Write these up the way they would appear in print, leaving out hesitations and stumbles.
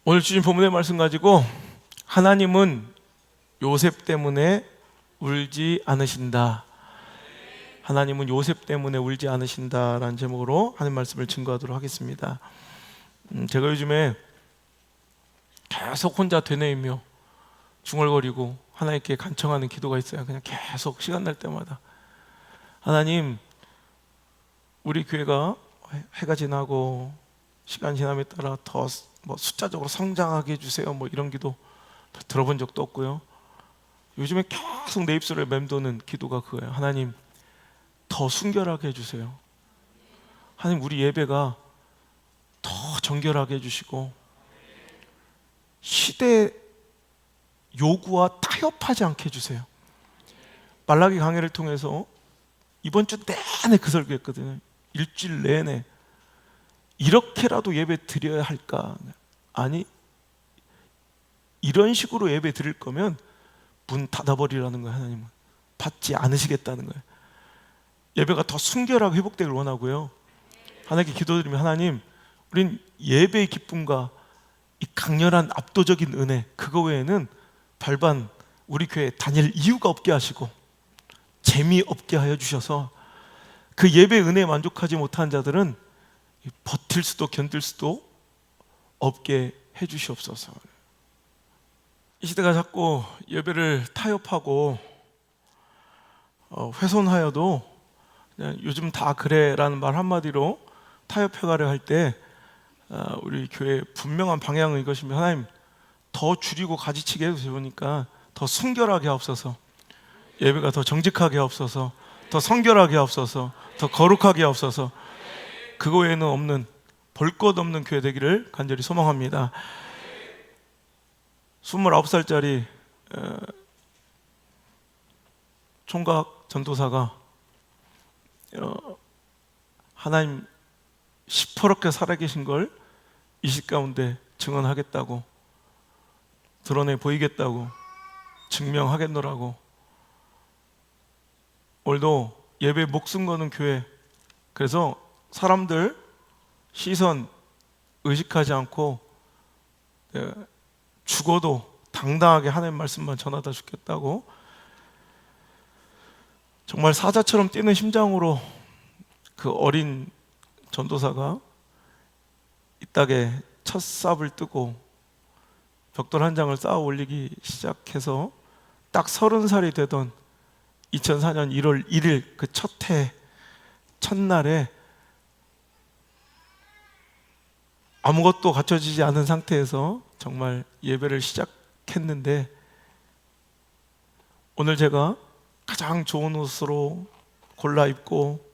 오늘 주신 본문의 말씀 가지고 하나님은 요셉 때문에 울지 않으신다. 하나님은 요셉 때문에 울지 않으신다라는 제목으로 하나님 말씀을 증거하도록 하겠습니다. 제가 요즘에 계속 혼자 되뇌이며 중얼거리고 하나님께 간청하는 기도가 있어요. 그냥 계속 시간 날 때마다 하나님, 우리 교회가 해가 지나고 시간 지남에 따라 더 숫자적으로 성장하게 해주세요. 이런 기도 들어본 적도 없고요. 요즘에 계속 내 입술에 맴도는 기도가 그거예요. 하나님, 더 순결하게 해주세요. 하나님, 우리 예배가 더 정결하게 해주시고 시대 요구와 타협하지 않게 해주세요. 말라기 강해를 통해서 이번 주 내내 그 설교했거든요. 일주일 내내 이렇게라도 예배 드려야 할까? 아니, 이런 식으로 예배 드릴 거면 문 닫아버리라는 거예요. 하나님은 받지 않으시겠다는 거예요. 예배가 더 순결하게 회복되길 원하고요. 하나님께 기도드리면, 하나님, 우린 예배의 기쁨과 이 강렬한 압도적인 은혜, 그거 외에는 별반 우리 교회에 다닐 이유가 없게 하시고 재미없게 하여 주셔서 그 예배 은혜에 만족하지 못한 자들은 버틸 수도 견딜 수도 없게 해주시옵소서. 이 시대가 자꾸 예배를 타협하고 훼손하여도 그냥 요즘 다 그래 라는 말 한마디로 타협해가려 할 때 우리 교회의 분명한 방향은 이것이며, 하나님, 더 줄이고 가지치게 해주세요. 보니까 더 순결하게 하옵소서, 예배가 더 정직하게 하옵소서, 더 성결하게 하옵소서, 더 거룩하게 하옵소서. 그거 외에는 없는, 볼 것 없는 교회 되기를 간절히 소망합니다. 29살짜리 총각 전도사가 하나님 시퍼렇게 살아계신 걸 이 시 가운데 증언하겠다고, 드러내 보이겠다고, 증명하겠노라고. 오늘도 예배 목숨 거는 교회, 그래서 사람들 시선 의식하지 않고 죽어도 당당하게 하나님 말씀만 전하다 죽겠다고, 정말 사자처럼 뛰는 심장으로 그 어린 전도사가 이 땅에 첫 삽을 뜨고 벽돌 한 장을 쌓아 올리기 시작해서 딱 30살이 되던 2004년 1월 1일 그 첫 해 첫날에 아무것도 갖춰지지 않은 상태에서 정말 예배를 시작했는데, 오늘 제가 가장 좋은 옷으로 골라 입고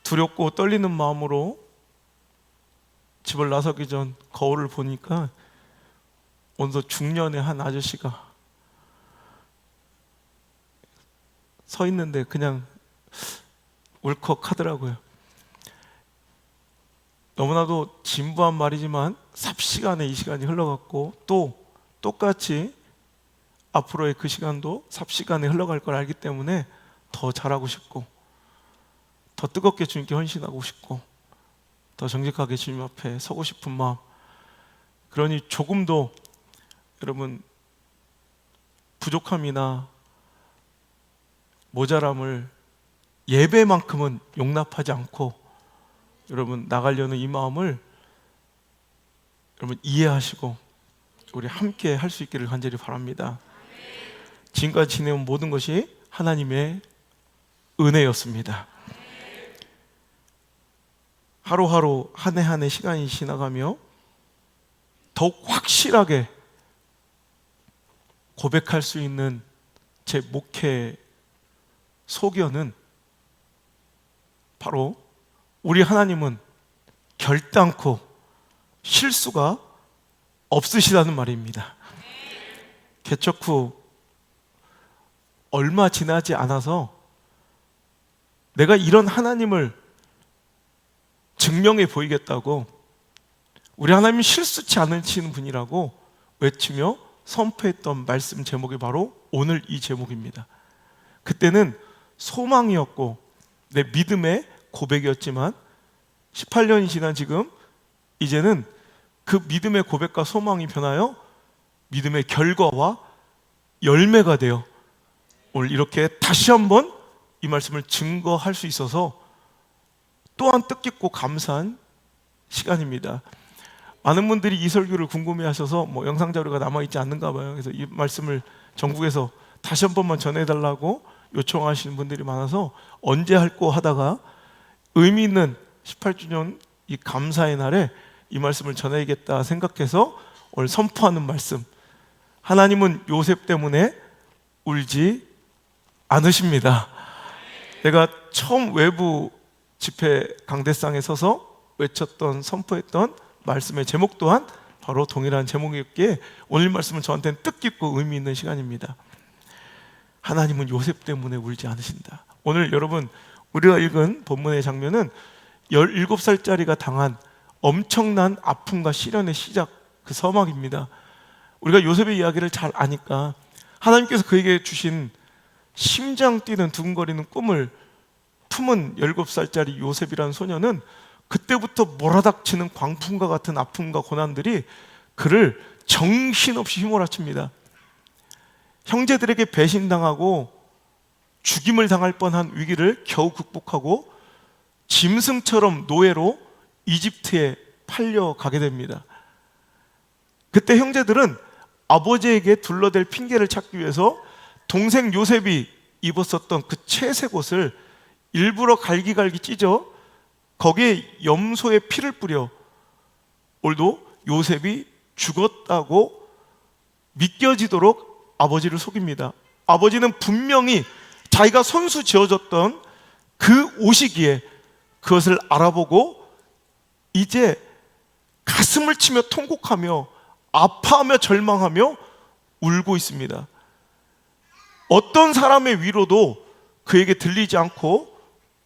두렵고 떨리는 마음으로 집을 나서기 전 거울을 보니까 오늘도 중년의 한 아저씨가 서 있는데 그냥 울컥하더라고요. 너무나도 진부한 말이지만 삽시간에 이 시간이 흘러갔고, 또 똑같이 앞으로의 그 시간도 삽시간에 흘러갈 걸 알기 때문에 더 잘하고 싶고, 더 뜨겁게 주님께 헌신하고 싶고, 더 정직하게 주님 앞에 서고 싶은 마음. 그러니 조금도 여러분 부족함이나 모자람을 예배만큼은 용납하지 않고 여러분 나가려는 이 마음을 여러분 이해하시고 우리 함께 할 수 있기를 간절히 바랍니다. 지금까지 지내온 모든 것이 하나님의 은혜였습니다. 하루하루 한 해 한 해 시간이 지나가며 더욱 확실하게 고백할 수 있는 제 목회 소견은 바로 우리 하나님은 결단코 실수가 없으시다는 말입니다. 개척 후 얼마 지나지 않아서 내가 이런 하나님을 증명해 보이겠다고, 우리 하나님이 실수치 않으시는 분이라고 외치며 선포했던 말씀 제목이 바로 오늘 이 제목입니다. 그때는 소망이었고 내 믿음의 고백이었지만 18년이 지난 지금 이제는 그 믿음의 고백과 소망이 변하여 믿음의 결과와 열매가 되어 오늘 이렇게 다시 한번 이 말씀을 증거할 수 있어서 또한 뜻깊고 감사한 시간입니다. 많은 분들이 이 설교를 궁금해하셔서 영상 자료가 남아있지 않는가 봐요. 그래서 이 말씀을 전국에서 다시 한 번만 전해달라고 요청하시는 분들이 많아서 언제 할거 하다가 의미 있는 18주년 이 감사의 날에 이 말씀을 전해야겠다 생각해서 오늘 선포하는 말씀, 하나님은 요셉 때문에 울지 않으십니다. 내가 처음 외부 집회 강대상에 서서 외쳤던, 선포했던 말씀의 제목 또한 바로 동일한 제목이었기에 오늘 말씀은 저한테는 뜻깊고 의미 있는 시간입니다. 하나님은 요셉 때문에 울지 않으신다. 오늘 여러분, 우리가 읽은 본문의 장면은 17살짜리가 당한 엄청난 아픔과 시련의 시작, 그 서막입니다. 우리가 요셉의 이야기를 잘 아니까 하나님께서 그에게 주신 심장 뛰는 두근거리는 꿈을 품은 17살짜리 요셉이라는 소녀는 그때부터 몰아닥치는 광풍과 같은 아픔과 고난들이 그를 정신없이 휘몰아칩니다. 형제들에게 배신당하고 죽임을 당할 뻔한 위기를 겨우 극복하고 짐승처럼 노예로 이집트에 팔려가게 됩니다. 그때 형제들은 아버지에게 둘러댈 핑계를 찾기 위해서 동생 요셉이 입었었던 그 채색 옷을 일부러 갈기갈기 찢어 거기에 염소의 피를 뿌려 오늘도 요셉이 죽었다고 믿겨지도록 아버지를 속입니다. 아버지는 분명히 자기가 손수 지어줬던 그 옷이기에 그것을 알아보고 이제 가슴을 치며 통곡하며 아파하며 절망하며 울고 있습니다. 어떤 사람의 위로도 그에게 들리지 않고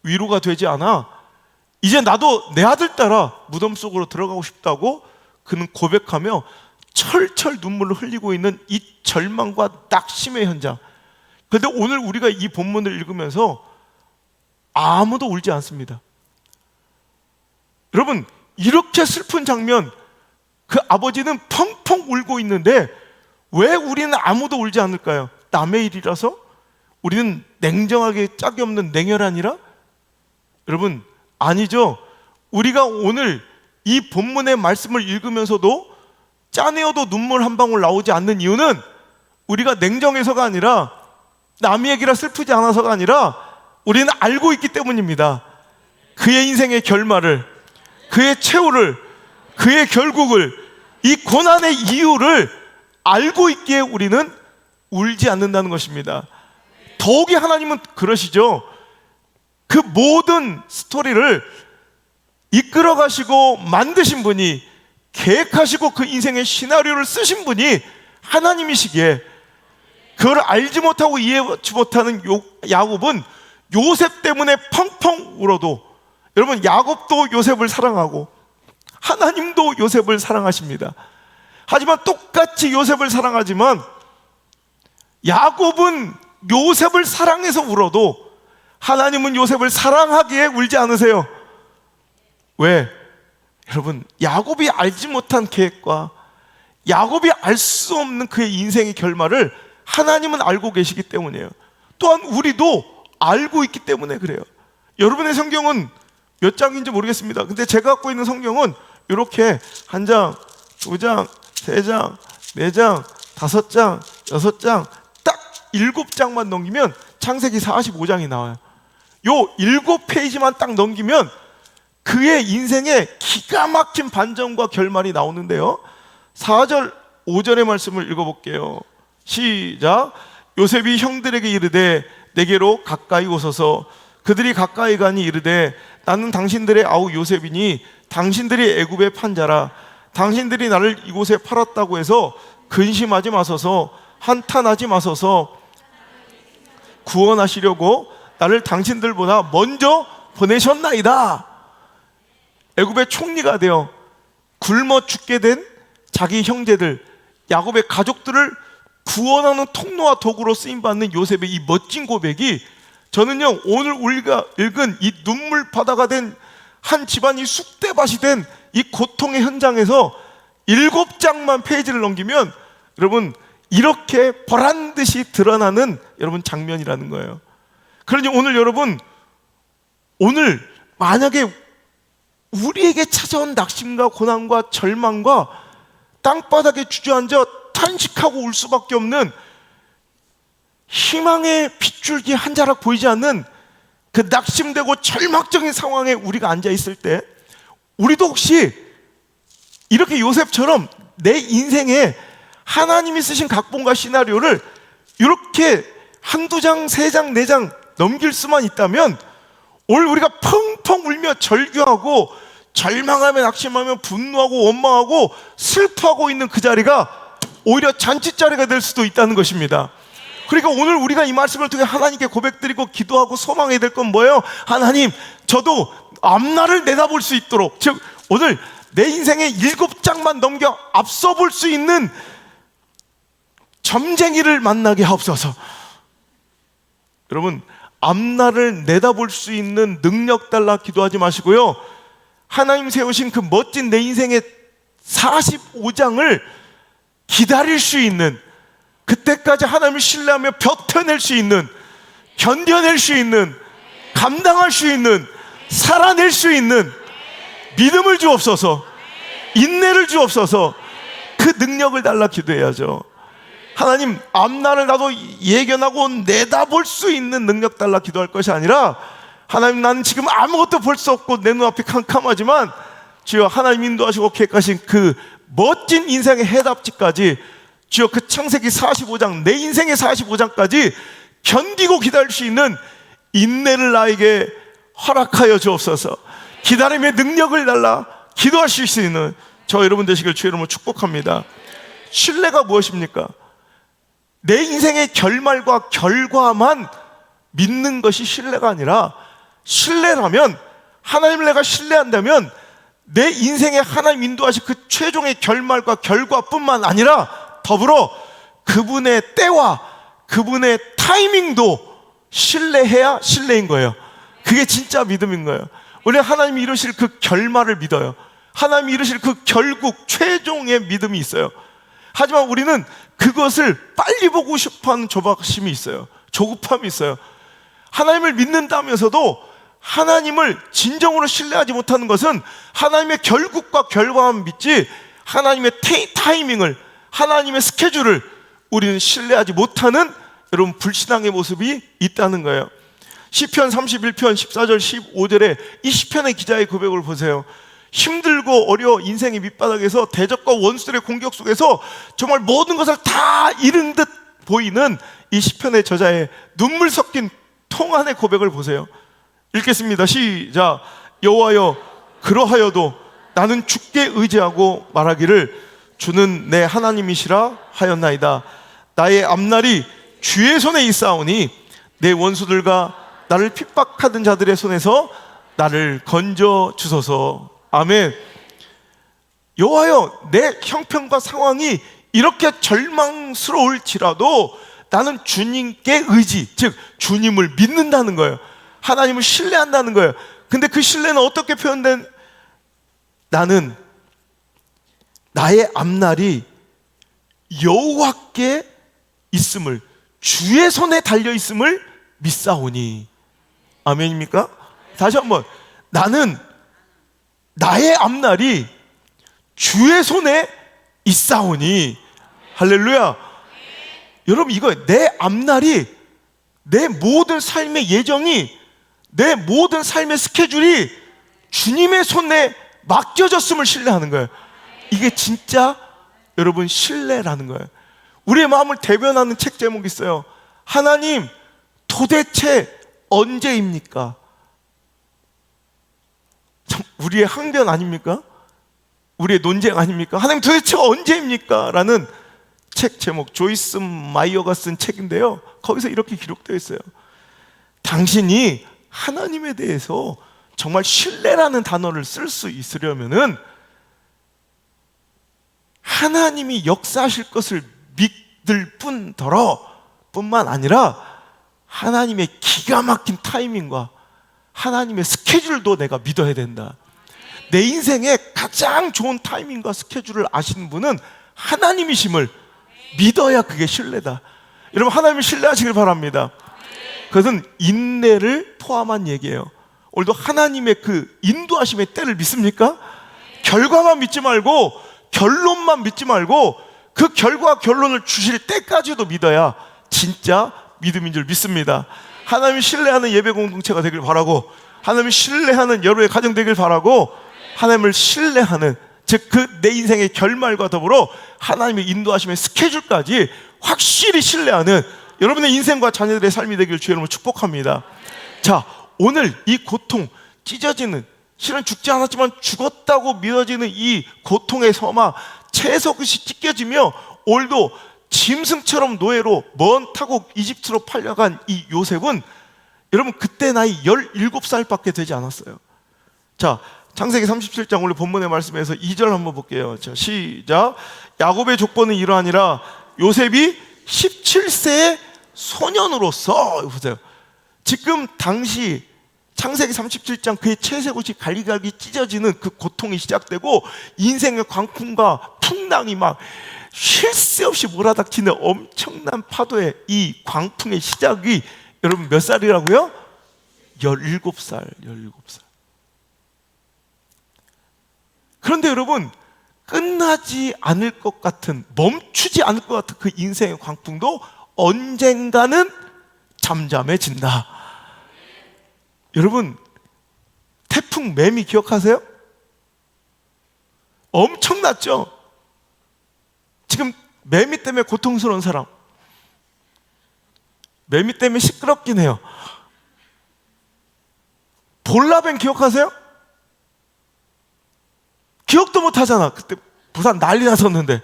위로가 되지 않아 이제 나도 내 아들 따라 무덤 속으로 들어가고 싶다고 그는 고백하며 철철 눈물을 흘리고 있는 이 절망과 낙심의 현장. 그런데 오늘 우리가 이 본문을 읽으면서 아무도 울지 않습니다. 여러분, 이렇게 슬픈 장면, 그 아버지는 펑펑 울고 있는데 왜 우리는 아무도 울지 않을까요? 남의 일이라서? 우리는 냉정하게 짝이 없는 냉혈한이라? 여러분, 아니죠. 우리가 오늘 이 본문의 말씀을 읽으면서도 짜내어도 눈물 한 방울 나오지 않는 이유는 우리가 냉정해서가 아니라 남의 얘기라 슬프지 않아서가 아니라 우리는 알고 있기 때문입니다. 그의 인생의 결말을, 그의 최후를, 그의 결국을, 이 고난의 이유를 알고 있기에 우리는 울지 않는다는 것입니다. 더욱이 하나님은 그러시죠. 그 모든 스토리를 이끌어 가시고 만드신 분이, 계획하시고 그 인생의 시나리오를 쓰신 분이 하나님이시기에 그걸 알지 못하고 이해하지 못하는 야곱은 요셉 때문에 펑펑 울어도, 여러분, 야곱도 요셉을 사랑하고 하나님도 요셉을 사랑하십니다. 하지만 똑같이 요셉을 사랑하지만 야곱은 요셉을 사랑해서 울어도 하나님은 요셉을 사랑하기에 울지 않으세요. 왜? 여러분, 야곱이 알지 못한 계획과 야곱이 알 수 없는 그의 인생의 결말을 하나님은 알고 계시기 때문이에요. 또한 우리도 알고 있기 때문에 그래요. 여러분의 성경은 몇 장인지 모르겠습니다. 근데 제가 갖고 있는 성경은 이렇게 한 장, 두 장, 세 장, 네 장, 다섯 장, 여섯 장, 딱 7장만 넘기면 창세기 45장이 나와요. 요 7페이지만 딱 넘기면 그의 인생의 기가 막힌 반전과 결말이 나오는데요. 4절, 5절의 말씀을 읽어볼게요. 시작. 요셉이 형들에게 이르되 내게로 가까이 오소서. 그들이 가까이 가니 이르되 나는 당신들의 아우 요셉이니 당신들이 애굽에 판 자라. 당신들이 나를 이곳에 팔았다고 해서 근심하지 마소서. 한탄하지 마소서. 구원하시려고 나를 당신들보다 먼저 보내셨나이다. 애굽의 총리가 되어 굶어 죽게 된 자기 형제들, 야곱의 가족들을 구원하는 통로와 도구로 쓰임받는 요셉의 이 멋진 고백이, 저는요, 오늘 우리가 읽은 이 눈물 바다가 된 한 집안이 쑥대밭이 된 이 고통의 현장에서 7장만 페이지를 넘기면 여러분 이렇게 보란듯이 드러나는 여러분 장면이라는 거예요. 그러니 오늘 여러분, 오늘 만약에 우리에게 찾아온 낙심과 고난과 절망과 땅바닥에 주저앉아 탄식하고 울 수밖에 없는 희망의 빗줄기 한 자락 보이지 않는 그 낙심되고 절망적인 상황에 우리가 앉아 있을 때, 우리도 혹시 이렇게 요셉처럼 내 인생에 하나님이 쓰신 각본과 시나리오를 이렇게 한두 장, 세 장, 네 장 넘길 수만 있다면 오늘 우리가 펑펑 울며 절규하고 절망하며 낙심하며 분노하고 원망하고 슬퍼하고 있는 그 자리가 오히려 잔치자리가 될 수도 있다는 것입니다. 그러니까 오늘 우리가 이 말씀을 통해 하나님께 고백드리고 기도하고 소망해야 될 건 뭐예요? 하나님, 저도 앞날을 내다볼 수 있도록, 즉 오늘 내 인생의 7장만 넘겨 앞서 볼 수 있는 점쟁이를 만나게 하옵소서. 여러분, 앞날을 내다볼 수 있는 능력 달라 기도하지 마시고요, 하나님 세우신 그 멋진 내 인생의 45장을 기다릴 수 있는, 그때까지 하나님을 신뢰하며 버텨낼 수 있는, 견뎌낼 수 있는, 감당할 수 있는, 살아낼 수 있는 믿음을 주옵소서, 인내를 주옵소서. 그 능력을 달라 기도해야죠. 하나님, 앞날을 나도 예견하고 내다볼 수 있는 능력 달라 기도할 것이 아니라, 하나님, 나는 지금 아무것도 볼 수 없고 내 눈앞이 캄캄하지만 주여 하나님 인도하시고 계획하신 그 멋진 인생의 해답지까지, 주여 그 창세기 45장, 내 인생의 45장까지 견디고 기다릴 수 있는 인내를 나에게 허락하여 주옵소서. 기다림의 능력을 달라 기도할 수 있는 저 여러분 되시길 주의 이름으로 축복합니다. 신뢰가 무엇입니까? 내 인생의 결말과 결과만 믿는 것이 신뢰가 아니라, 신뢰라면, 하나님을 내가 신뢰한다면 내 인생에 하나님 인도하신 그 최종의 결말과 결과뿐만 아니라 더불어 그분의 때와 그분의 타이밍도 신뢰해야 신뢰인 거예요. 그게 진짜 믿음인 거예요. 우리는 하나님이 이루실 그 결말을 믿어요. 하나님이 이루실 그 결국 최종의 믿음이 있어요. 하지만 우리는 그것을 빨리 보고 싶어하는 조바심이 있어요. 조급함이 있어요. 하나님을 믿는다면서도 하나님을 진정으로 신뢰하지 못하는 것은 하나님의 결국과 결과만 믿지, 하나님의 타이밍을, 하나님의 스케줄을 우리는 신뢰하지 못하는 여러분 불신앙의 모습이 있다는 거예요. 시편 31편 14절 15절에 이 시편의 기자의 고백을 보세요. 힘들고 어려워 인생의 밑바닥에서 대적과 원수들의 공격 속에서 정말 모든 것을 다 잃은 듯 보이는 이 시편의 저자의 눈물 섞인 통한의 고백을 보세요. 읽겠습니다. 시작. 여호와여, 그러하여도 나는 주께 의지하고 말하기를 주는 내 하나님이시라 하였나이다. 나의 앞날이 주의 손에 있사오니 내 원수들과 나를 핍박하던 자들의 손에서 나를 건져 주소서. 아멘. 여호와여, 내 형편과 상황이 이렇게 절망스러울지라도 나는 주님께 의지, 즉 주님을 믿는다는 거예요. 하나님을 신뢰한다는 거예요. 근데 그 신뢰는 어떻게 표현된? 나는 나의 앞날이 여호와께 있음을, 주의 손에 달려 있음을 믿사오니. 아멘입니까? 다시 한번, 나는 나의 앞날이 주의 손에 있사오니. 할렐루야. 여러분, 이거 내 앞날이, 내 모든 삶의 예정이, 내 모든 삶의 스케줄이 주님의 손에 맡겨졌음을 신뢰하는 거예요. 이게 진짜 여러분 신뢰라는 거예요. 우리의 마음을 대변하는 책 제목이 있어요. 하나님, 도대체 언제입니까? 참, 우리의 항변 아닙니까? 우리의 논쟁 아닙니까? 하나님, 도대체 언제입니까? 라는 책 제목, 조이스 마이어가 쓴 책인데요, 거기서 이렇게 기록되어 있어요. 당신이 하나님에 대해서 정말 신뢰라는 단어를 쓸 수 있으려면은 하나님이 역사하실 것을 믿을 뿐만 아니라 하나님의 기가 막힌 타이밍과 하나님의 스케줄도 내가 믿어야 된다. 내 인생의 가장 좋은 타이밍과 스케줄을 아시는 분은 하나님이심을 믿어야 그게 신뢰다. 여러분, 하나님을 신뢰하시길 바랍니다. 그것은 인내를 포함한 얘기예요. 오늘도 하나님의 그 인도하심의 때를 믿습니까? 결과만 믿지 말고, 결론만 믿지 말고, 그 결과 결론을 주실 때까지도 믿어야 진짜 믿음인 줄 믿습니다. 하나님을 신뢰하는 예배 공동체가 되길 바라고, 하나님을 신뢰하는 여러분의 가정 되길 바라고, 하나님을 신뢰하는, 즉 그 내 인생의 결말과 더불어 하나님의 인도하심의 스케줄까지 확실히 신뢰하는 여러분의 인생과 자녀들의 삶이 되길 주의 이름으로 축복합니다. 자, 오늘 이 고통, 찢어지는, 실은 죽지 않았지만 죽었다고 믿어지는 이 고통의 서막, 채석이 찢겨지며 오늘도 짐승처럼 노예로 먼 타국 이집트로 팔려간 이 요셉은 여러분 그때 나이 17살밖에 되지 않았어요. 자, 창세기 37장 오늘 본문의 말씀에서 2절 한번 볼게요. 자, 시작. 야곱의 족보는 이러하니라. 요셉이 17세의 소년으로서, 보세요. 지금 당시 창세기 37장 그의 채색옷이 갈기갈기 찢어지는 그 고통이 시작되고 인생의 광풍과 풍랑이 막 쉴 새 없이 몰아닥치는 엄청난 파도의 이 광풍의 시작이 여러분 몇 살이라고요? 17살. 그런데 여러분, 끝나지 않을 것 같은, 멈추지 않을 것 같은 그 인생의 광풍도 언젠가는 잠잠해진다. 여러분, 태풍 매미 기억하세요? 엄청났죠? 지금 매미 때문에 고통스러운 사람, 매미 때문에 시끄럽긴 해요. 볼라벤 기억하세요? 기억도 못 하잖아. 그때 부산 난리 났었는데,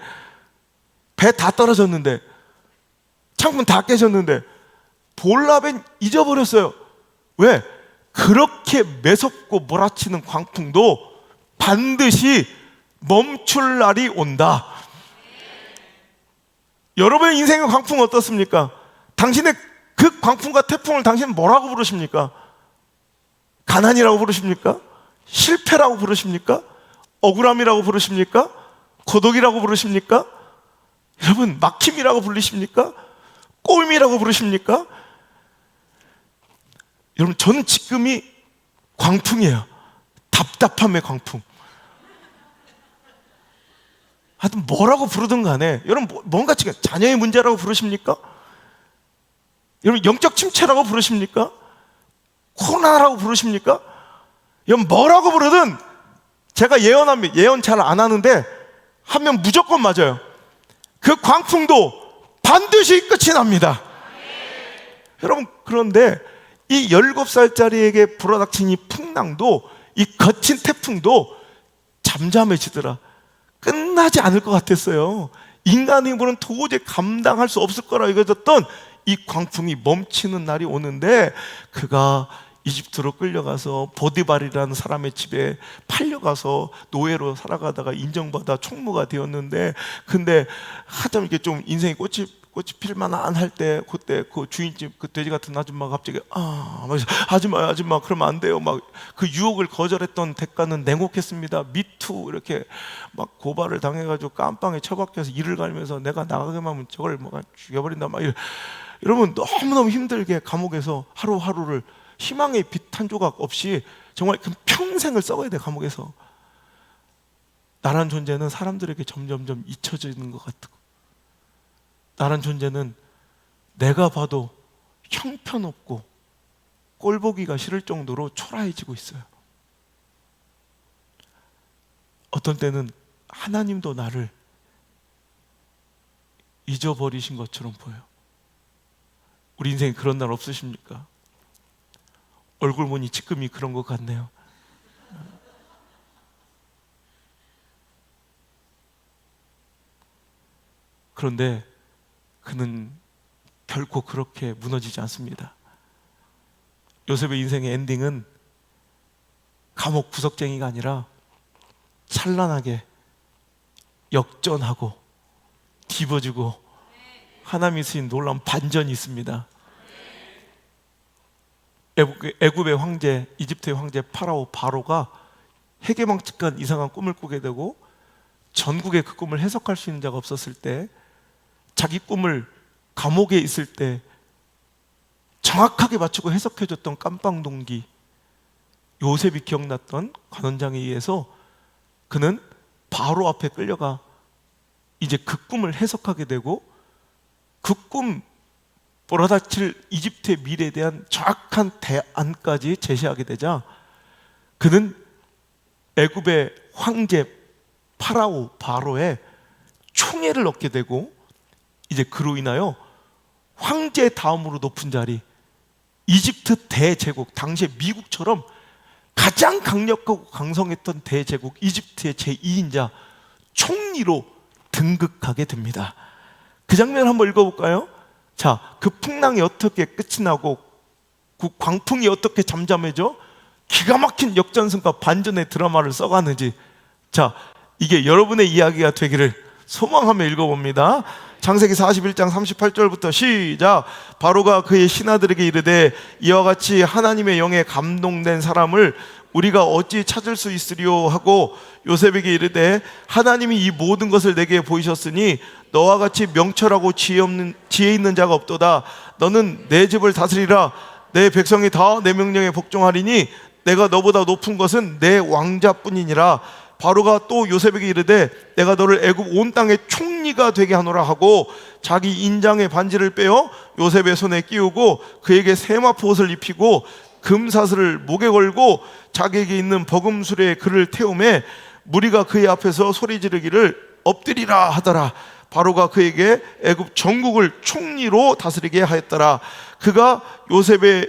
배 다 떨어졌는데, 창문 다 깨졌는데, 볼라벤 잊어버렸어요. 왜? 그렇게 매섭고 몰아치는 광풍도 반드시 멈출 날이 온다. 여러분의 인생의 광풍은 어떻습니까? 당신의 그 광풍과 태풍을 당신은 뭐라고 부르십니까? 가난이라고 부르십니까? 실패라고 부르십니까? 억울함이라고 부르십니까? 고독이라고 부르십니까? 여러분, 막힘이라고 부르십니까? 꼴미라고 부르십니까? 여러분, 저는 지금이 광풍이에요. 답답함의 광풍. 하여튼 뭐라고 부르든 간에 여러분, 뭔가 지금 자녀의 문제라고 부르십니까? 여러분, 영적 침체라고 부르십니까? 코로나라고 부르십니까? 여러분, 뭐라고 부르든 제가 예언합니다. 예언 잘 안 하는데 하면 무조건 맞아요. 그 광풍도 반드시 끝이 납니다. 여러분, 그런데 이 17살짜리에게 불어닥친 이 풍랑도, 이 거친 태풍도 잠잠해지더라. 끝나지 않을 것 같았어요. 인간의 힘으로는 도저히 감당할 수 없을 거라 여겨졌던 이 광풍이 멈추는 날이 오는데, 그가 이집트로 끌려가서 보디발이라는 사람의 집에 팔려가서 노예로 살아가다가 인정받아 총무가 되었는데, 근데 하다 이렇게 좀 인생이 꽃이 필만한 할 때, 그때 그 주인집 그 돼지 같은 아줌마가 갑자기 아줌마 그러면 안 돼요. 막 그 유혹을 거절했던 대가는 냉혹했습니다. 미투 이렇게 막 고발을 당해가지고 깜빵에 처박혀서 이를 갈면서 내가 나가게만 하면 저걸 막 죽여버린다. 막 여러분, 너무너무 힘들게 감옥에서 하루하루를 희망의 빛 한 조각 없이 정말 그 평생을 썩어야 돼. 감옥에서. 나란 존재는 사람들에게 점점점 잊혀지는 것 같고, 나란 존재는 내가 봐도 형편없고 꼴보기가 싫을 정도로 초라해지고 있어요. 어떤 때는 하나님도 나를 잊어버리신 것처럼 보여요. 우리 인생에 그런 날 없으십니까? 얼굴 보니 지금이 그런 것 같네요. 그런데 그는 결코 그렇게 무너지지 않습니다. 요셉의 인생의 엔딩은 감옥 구석쟁이가 아니라 찬란하게 역전하고 뒤집어지고 하나님이 쓰신 놀라운 반전이 있습니다. 애굽의 황제, 이집트의 황제 바로가 해괴망측한 이상한 꿈을 꾸게 되고 전국에 그 꿈을 해석할 수 있는 자가 없었을 때, 자기 꿈을 감옥에 있을 때 정확하게 맞추고 해석해줬던 깜빵동기 요셉이 기억났던 관원장에 의해서 그는 바로 앞에 끌려가 이제 그 꿈을 해석하게 되고, 그 꿈 몰아닥칠 이집트의 미래에 대한 정확한 대안까지 제시하게 되자 그는 애굽의 황제 바로의 총애를 얻게 되고, 이제 그로 인하여 황제 다음으로 높은 자리, 이집트 대제국, 당시에 미국처럼 가장 강력하고 강성했던 대제국 이집트의 제2인자 총리로 등극하게 됩니다. 그 장면 한번 읽어볼까요? 자, 그 풍랑이 어떻게 끝이 나고 그 광풍이 어떻게 잠잠해져 기가 막힌 역전승과 반전의 드라마를 써가는지, 자, 이게 여러분의 이야기가 되기를 소망하며 읽어봅니다. 창세기 41장 38절부터 시작. 바로가 그의 신하들에게 이르되 이와 같이 하나님의 영에 감동된 사람을 우리가 어찌 찾을 수 있으리요 하고 요셉에게 이르되 하나님이 이 모든 것을 내게 보이셨으니 너와 같이 명철하고 지혜 있는 자가 없도다. 너는 내 집을 다스리라. 내 백성이 다 내 명령에 복종하리니 내가 너보다 높은 것은 내 왕자뿐이니라. 바로가 또 요셉에게 이르되 내가 너를 애굽 온 땅의 총리가 되게 하노라 하고 자기 인장의 반지를 빼어 요셉의 손에 끼우고 그에게 세마포 옷을 입히고 금사슬을 목에 걸고 자기에게 있는 버금술에 그를 태우매 무리가 그의 앞에서 소리 지르기를 엎드리라 하더라. 바로가 그에게 애굽 전국을 총리로 다스리게 하였더라. 그가 요셉의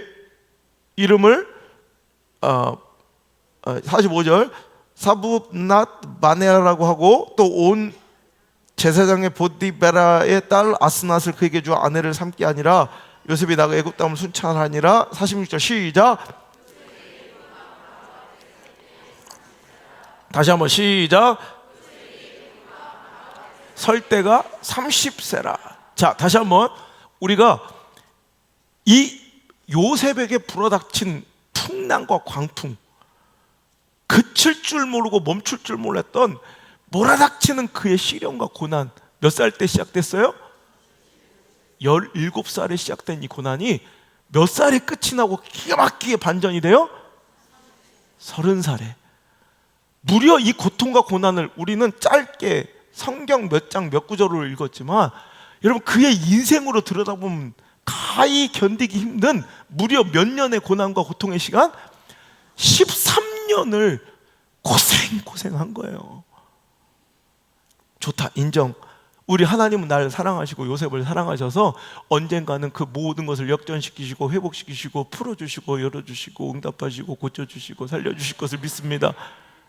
이름을 45절 사붓낫 마네아라고 하고 또 온 제사장의 보디베라의 딸 아스낫을 그에게 주 아내를 삼게 아니라 요셉이 나가 애굽 땅을 순찰하니라. 46절 시작. 다시 한번 시작. 설 때가 30세라. 자, 다시 한번 우리가 이 요셉에게 불어닥친 풍랑과 광풍, 그칠 줄 모르고 멈출 줄 몰랐던 몰아닥치는 그의 시련과 고난, 몇 살 때 시작됐어요? 17살에 시작된 이 고난이 몇 살에 끝이 나고 기가 막히게 반전이 돼요? 30살에. 무려 이 고통과 고난을 우리는 짧게 성경 몇 장 몇 구절을 읽었지만 여러분 그의 인생으로 들여다보면 가히 견디기 힘든 무려 몇 년의 고난과 고통의 시간? 13년을 고생한 거예요. 좋다, 인정. 우리 하나님은 나를 사랑하시고 요셉을 사랑하셔서 언젠가는 그 모든 것을 역전시키시고 회복시키시고 풀어주시고 열어주시고 응답하시고 고쳐주시고 살려주실 것을 믿습니다.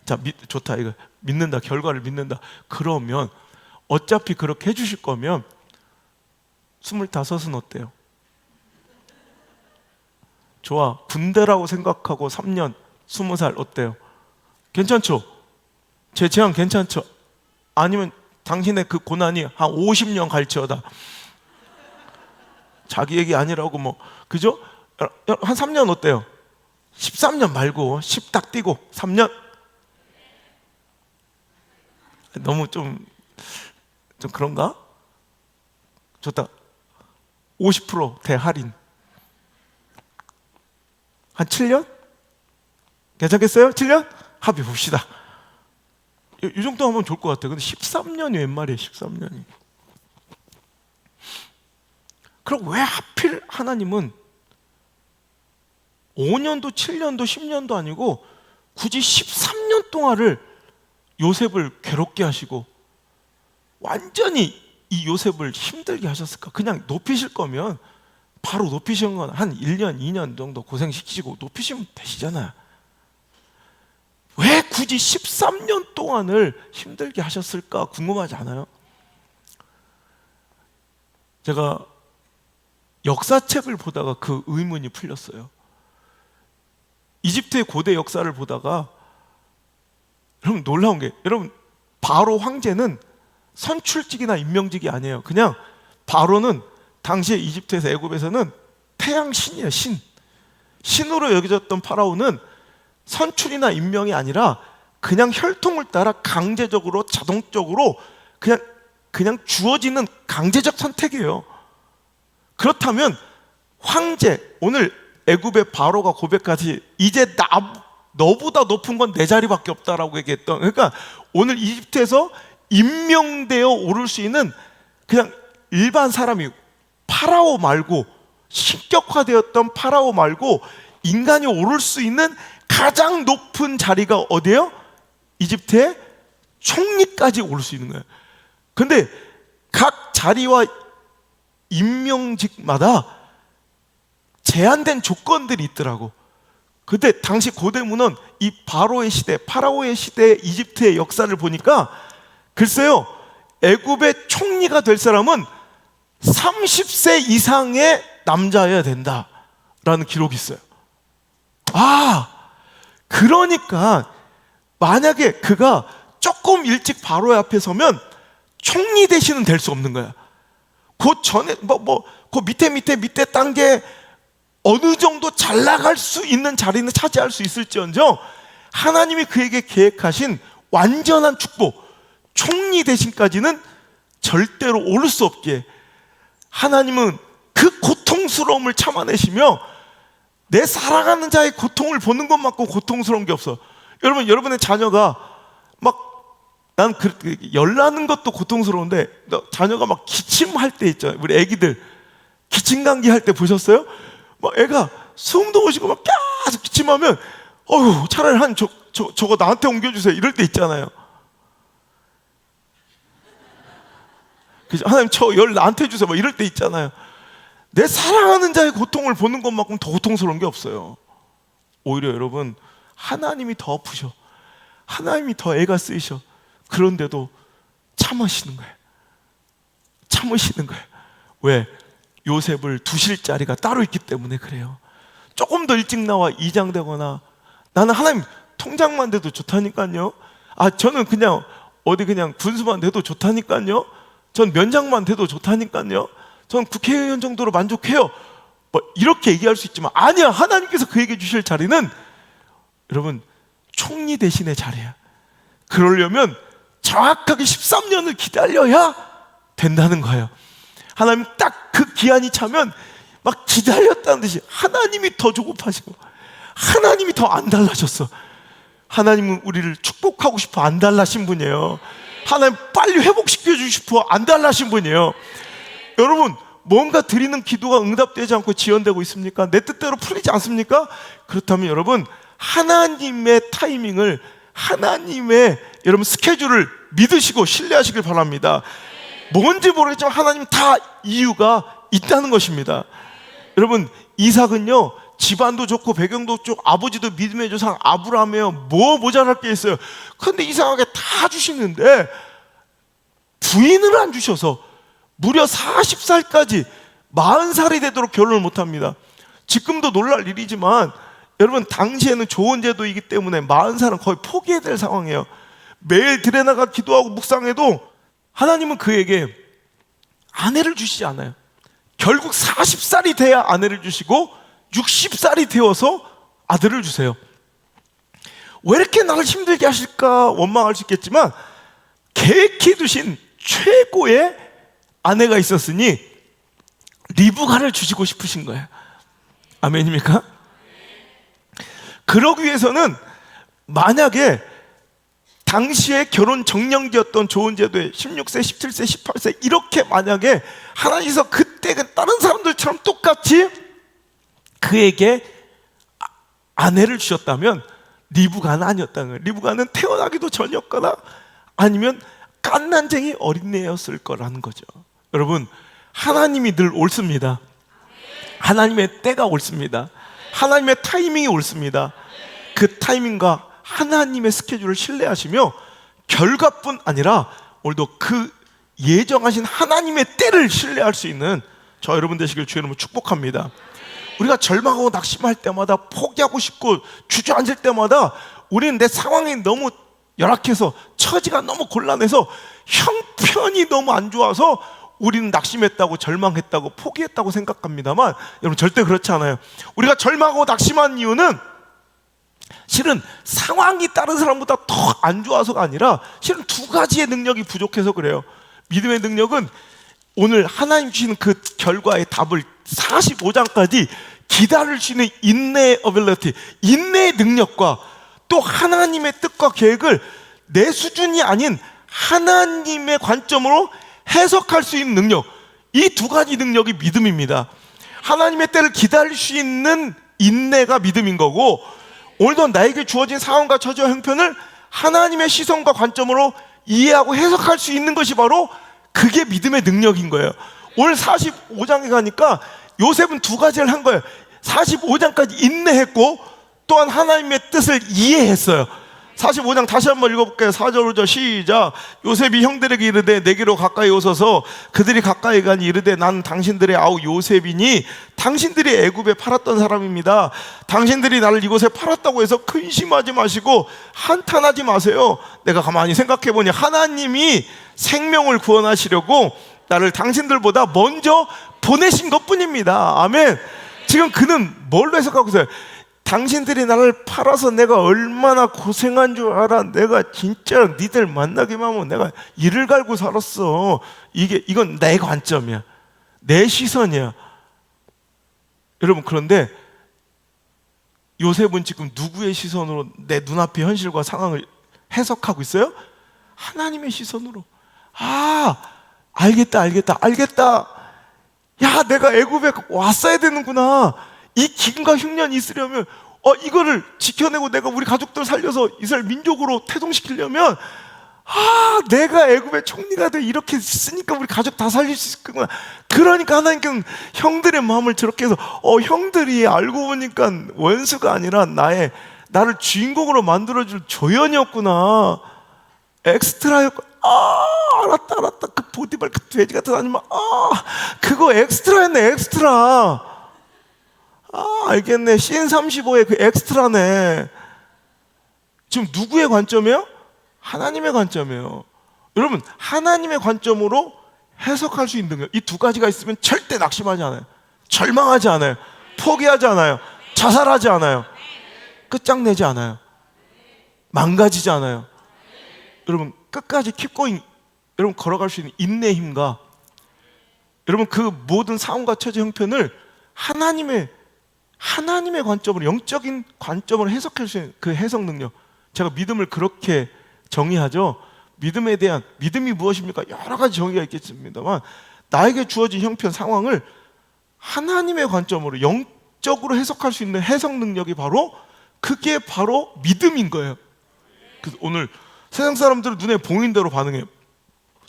자, 좋다, 이거 믿는다, 결과를 믿는다. 그러면 어차피 그렇게 해주실 거면 25은 어때요? 좋아, 군대라고 생각하고 3년 20살 어때요? 괜찮죠? 제 제안 괜찮죠? 아니면 당신의 그 고난이 한 50년 갈지어다. 자기 얘기 아니라고 뭐, 그죠? 한 3년 어때요? 13년 말고 10 딱 띄고 3년? 너무 좀 그런가? 좋다. 50% 대할인. 한 7년? 괜찮겠어요? 7년? 합의 봅시다. 이 정도 하면 좋을 것 같아요. 근데 13년이 웬 말이에요? 13년이. 그럼 왜 하필 하나님은 5년도 7년도 10년도 아니고 굳이 13년 동안을 요셉을 괴롭게 하시고 완전히 이 요셉을 힘들게 하셨을까? 그냥 높이실 거면 바로 높이시는 건 한 1년, 2년 정도 고생시키시고 높이시면 되시잖아요. 왜 굳이 13년 동안을 힘들게 하셨을까 궁금하지 않아요? 제가 역사책을 보다가 그 의문이 풀렸어요. 이집트의 고대 역사를 보다가 여러분 놀라운 게, 여러분 바로 황제는 선출직이나 임명직이 아니에요. 그냥 바로는 당시에 이집트에서 애굽에서는 태양 신이에요. 신으로 여겨졌던 파라오는 선출이나 임명이 아니라 그냥 혈통을 따라 강제적으로 자동적으로 그냥 주어지는 강제적 선택이에요. 그렇다면 황제, 오늘 애굽의 바로가 고백하지 이제 너보다 높은 건 내 자리밖에 없다라고 얘기했던, 그러니까 오늘 이집트에서 임명되어 오를 수 있는 그냥 일반 사람이, 파라오 말고, 신격화되었던 파라오 말고 인간이 오를 수 있는 가장 높은 자리가 어디예요? 이집트의 총리까지 오를 수 있는 거예요. 근데 각 자리와 임명직마다 제한된 조건들이 있더라고. 근데 당시 고대문헌 이 바로의 시대, 파라오의 시대, 이집트의 역사를 보니까 글쎄요, 애굽의 총리가 될 사람은 30세 이상의 남자여야 된다라는 기록이 있어요. 그러니까 만약에 그가 조금 일찍 바로의 앞에 서면 총리 대신은 될 수 없는 거야. 그 전에 그 밑에 단계 어느 정도 잘 나갈 수 있는 자리는 차지할 수 있을지언정 하나님이 그에게 계획하신 완전한 축복, 총리 대신까지는 절대로 오를 수 없게 하나님은 그 고통스러움을 참아내시며 내 사랑하는 자의 고통을 보는 것만큼 고통스러운 게 없어. 여러분의 자녀가 난 열나는 것도 고통스러운데 자녀가 막 기침할 때 있잖아요. 우리 애기들 기침 감기 할 때 보셨어요? 애가 숨도 못 쉬고 막 계속 기침하면 차라리 저거 나한테 옮겨주세요 이럴 때 있잖아요. 하나님 저 열 나한테 주세요 이럴 때 있잖아요. 내 사랑하는 자의 고통을 보는 것만큼 더 고통스러운 게 없어요. 오히려 여러분, 하나님이 더 아프셔, 하나님이 더 애가 쓰이셔. 그런데도 참으시는 거예요. 참으시는 거예요. 왜? 요셉을 두실 자리가 따로 있기 때문에 그래요. 조금 더 일찍 나와 이장되거나, 나는 하나님 통장만 돼도 좋다니까요. 저는 그냥 어디 그냥 군수만 돼도 좋다니까요. 전 면장만 돼도 좋다니까요. 전 국회의원 정도로 만족해요. 이렇게 얘기할 수 있지만 아니야. 하나님께서 그에게 주실 자리는 여러분 총리 대신의 자리야. 그러려면 정확하게 13년을 기다려야 된다는 거예요. 하나님 딱 그 기한이 차면 막 기다렸다는 듯이 하나님이 더 조급하시고 하나님이 더 안 달라졌어. 하나님은 우리를 축복하고 싶어 안 달라신 분이에요. 하나님 빨리 회복시켜 주고 싶어 안 달라신 분이에요. 여러분, 뭔가 드리는 기도가 응답되지 않고 지연되고 있습니까? 내 뜻대로 풀리지 않습니까? 그렇다면 여러분, 하나님의 타이밍을, 하나님의 여러분 스케줄을 믿으시고 신뢰하시길 바랍니다. 뭔지 모르겠지만 하나님 다 이유가 있다는 것입니다. 여러분, 이삭은요 집안도 좋고 배경도 좋고 아버지도 믿음의 조상 아브라함이에요. 뭐 모자랄 게 있어요. 그런데 이상하게 다 주시는데 부인을 안 주셔서 무려 40살까지 40살이 되도록 결혼을 못합니다. 지금도 놀랄 일이지만 여러분, 당시에는 좋은 제도이기 때문에 40살은 거의 포기해야 될 상황이에요. 매일 들에 나가 기도하고 묵상해도 하나님은 그에게 아내를 주시지 않아요. 결국 40살이 돼야 아내를 주시고 60살이 되어서 아들을 주세요. 왜 이렇게 나를 힘들게 하실까 원망할 수 있겠지만 계획해 두신 최고의 아내가 있었으니 리브가를 주시고 싶으신 거예요. 아멘입니까? 그러기 위해서는 만약에 당시에 결혼 정령기였던 좋은 제도에 16세, 17세, 18세 이렇게 만약에 하나님께서 그때 다른 사람들처럼 똑같이 그에게 아내를 주셨다면 리브가는 아니었다는 거예요. 리브가는 태어나기도 전이었거나 아니면 깐난쟁이 어린애였을 거라는 거죠. 여러분, 하나님이 늘 옳습니다. 하나님의 때가 옳습니다. 하나님의 타이밍이 옳습니다. 그 타이밍과 하나님의 스케줄을 신뢰하시며 결과뿐 아니라 오늘도 그 예정하신 하나님의 때를 신뢰할 수 있는 저 여러분 되시길 주의 이름으로 축복합니다. 우리가 절망하고 낙심할 때마다 포기하고 싶고 주저앉을 때마다 우리는 내 상황이 너무 열악해서 처지가 너무 곤란해서 형편이 너무 안 좋아서 우리는 낙심했다고 절망했다고 포기했다고 생각합니다만 여러분 절대 그렇지 않아요. 우리가 절망하고 낙심한 이유는 실은 상황이 다른 사람보다 더 안 좋아서가 아니라 실은 두 가지의 능력이 부족해서 그래요. 믿음의 능력은 오늘 하나님 주시는 그 결과의 답을 45장까지 기다릴 수 있는 인내의 어빌리티, 인내의 능력과 또 하나님의 뜻과 계획을 내 수준이 아닌 하나님의 관점으로 해석할 수 있는 능력, 이 두 가지 능력이 믿음입니다. 하나님의 때를 기다릴 수 있는 인내가 믿음인 거고, 오늘도 나에게 주어진 상황과 처지와 형편을 하나님의 시선과 관점으로 이해하고 해석할 수 있는 것이 바로 그게 믿음의 능력인 거예요. 오늘 45장에 가니까 요셉은 두 가지를 한 거예요. 45장까지 인내했고 또한 하나님의 뜻을 이해했어요. 45장 다시 한번 읽어볼게요. 4절 5절 시작. 요셉이 형들에게 이르되 내게로 가까이 오소서. 그들이 가까이 가니 이르되 나는 당신들의 아우 요셉이니 당신들이 애굽에 팔았던 사람입니다. 당신들이 나를 이곳에 팔았다고 해서 근심하지 마시고 한탄하지 마세요. 내가 가만히 생각해보니 하나님이 생명을 구원하시려고 나를 당신들보다 먼저 보내신 것뿐입니다. 아멘. 지금 그는 뭘로 해석하고 있어요? 당신들이 나를 팔아서 내가 얼마나 고생한 줄 알아. 내가 진짜 니들 만나기만 하면 내가 이를 갈고 살았어. 이건 내 관점이야. 내 시선이야. 여러분, 그런데 요셉은 지금 누구의 시선으로 내 눈앞의 현실과 상황을 해석하고 있어요? 하나님의 시선으로. 아, 알겠다. 야, 내가 애굽에 왔어야 되는구나. 이 기근과 흉년이 있으려면 이거를 지켜내고 내가 우리 가족들 살려서 이스라엘 민족으로 태동시키려면 내가 애굽의 총리가 돼 이렇게 쓰니까 우리 가족 다 살릴 수 있구나. 그러니까 하나님께서는 형들의 마음을 저렇게 해서 형들이 알고 보니까 원수가 아니라 나를 주인공으로 만들어줄 조연이었구나. 엑스트라였구나. 알았다. 그 보디발 그 돼지 같은 아니면 그거 엑스트라였네. 엑스트라. 알겠네. CN35의 그 엑스트라네. 지금 누구의 관점이에요? 하나님의 관점이에요. 여러분, 하나님의 관점으로 해석할 수 있는 거예요. 이 두 가지가 있으면 절대 낙심하지 않아요. 절망하지 않아요. 포기하지 않아요. 자살하지 않아요. 끝장내지 않아요. 망가지지 않아요. 여러분, 끝까지 keep going, 여러분 걸어갈 수 있는 인내의 힘과 여러분 그 모든 상황과 처지 형편을 하나님의 관점으로, 영적인 관점으로 해석할 수 있는 그 해석 능력. 제가 믿음을 그렇게 정의하죠. 믿음이 무엇입니까? 여러 가지 정의가 있겠습니다만 나에게 주어진 형편 상황을 하나님의 관점으로 영적으로 해석할 수 있는 해석 능력이 그게 바로 믿음인 거예요. 그래서 오늘 세상 사람들은 눈에 보이는 대로 반응해요.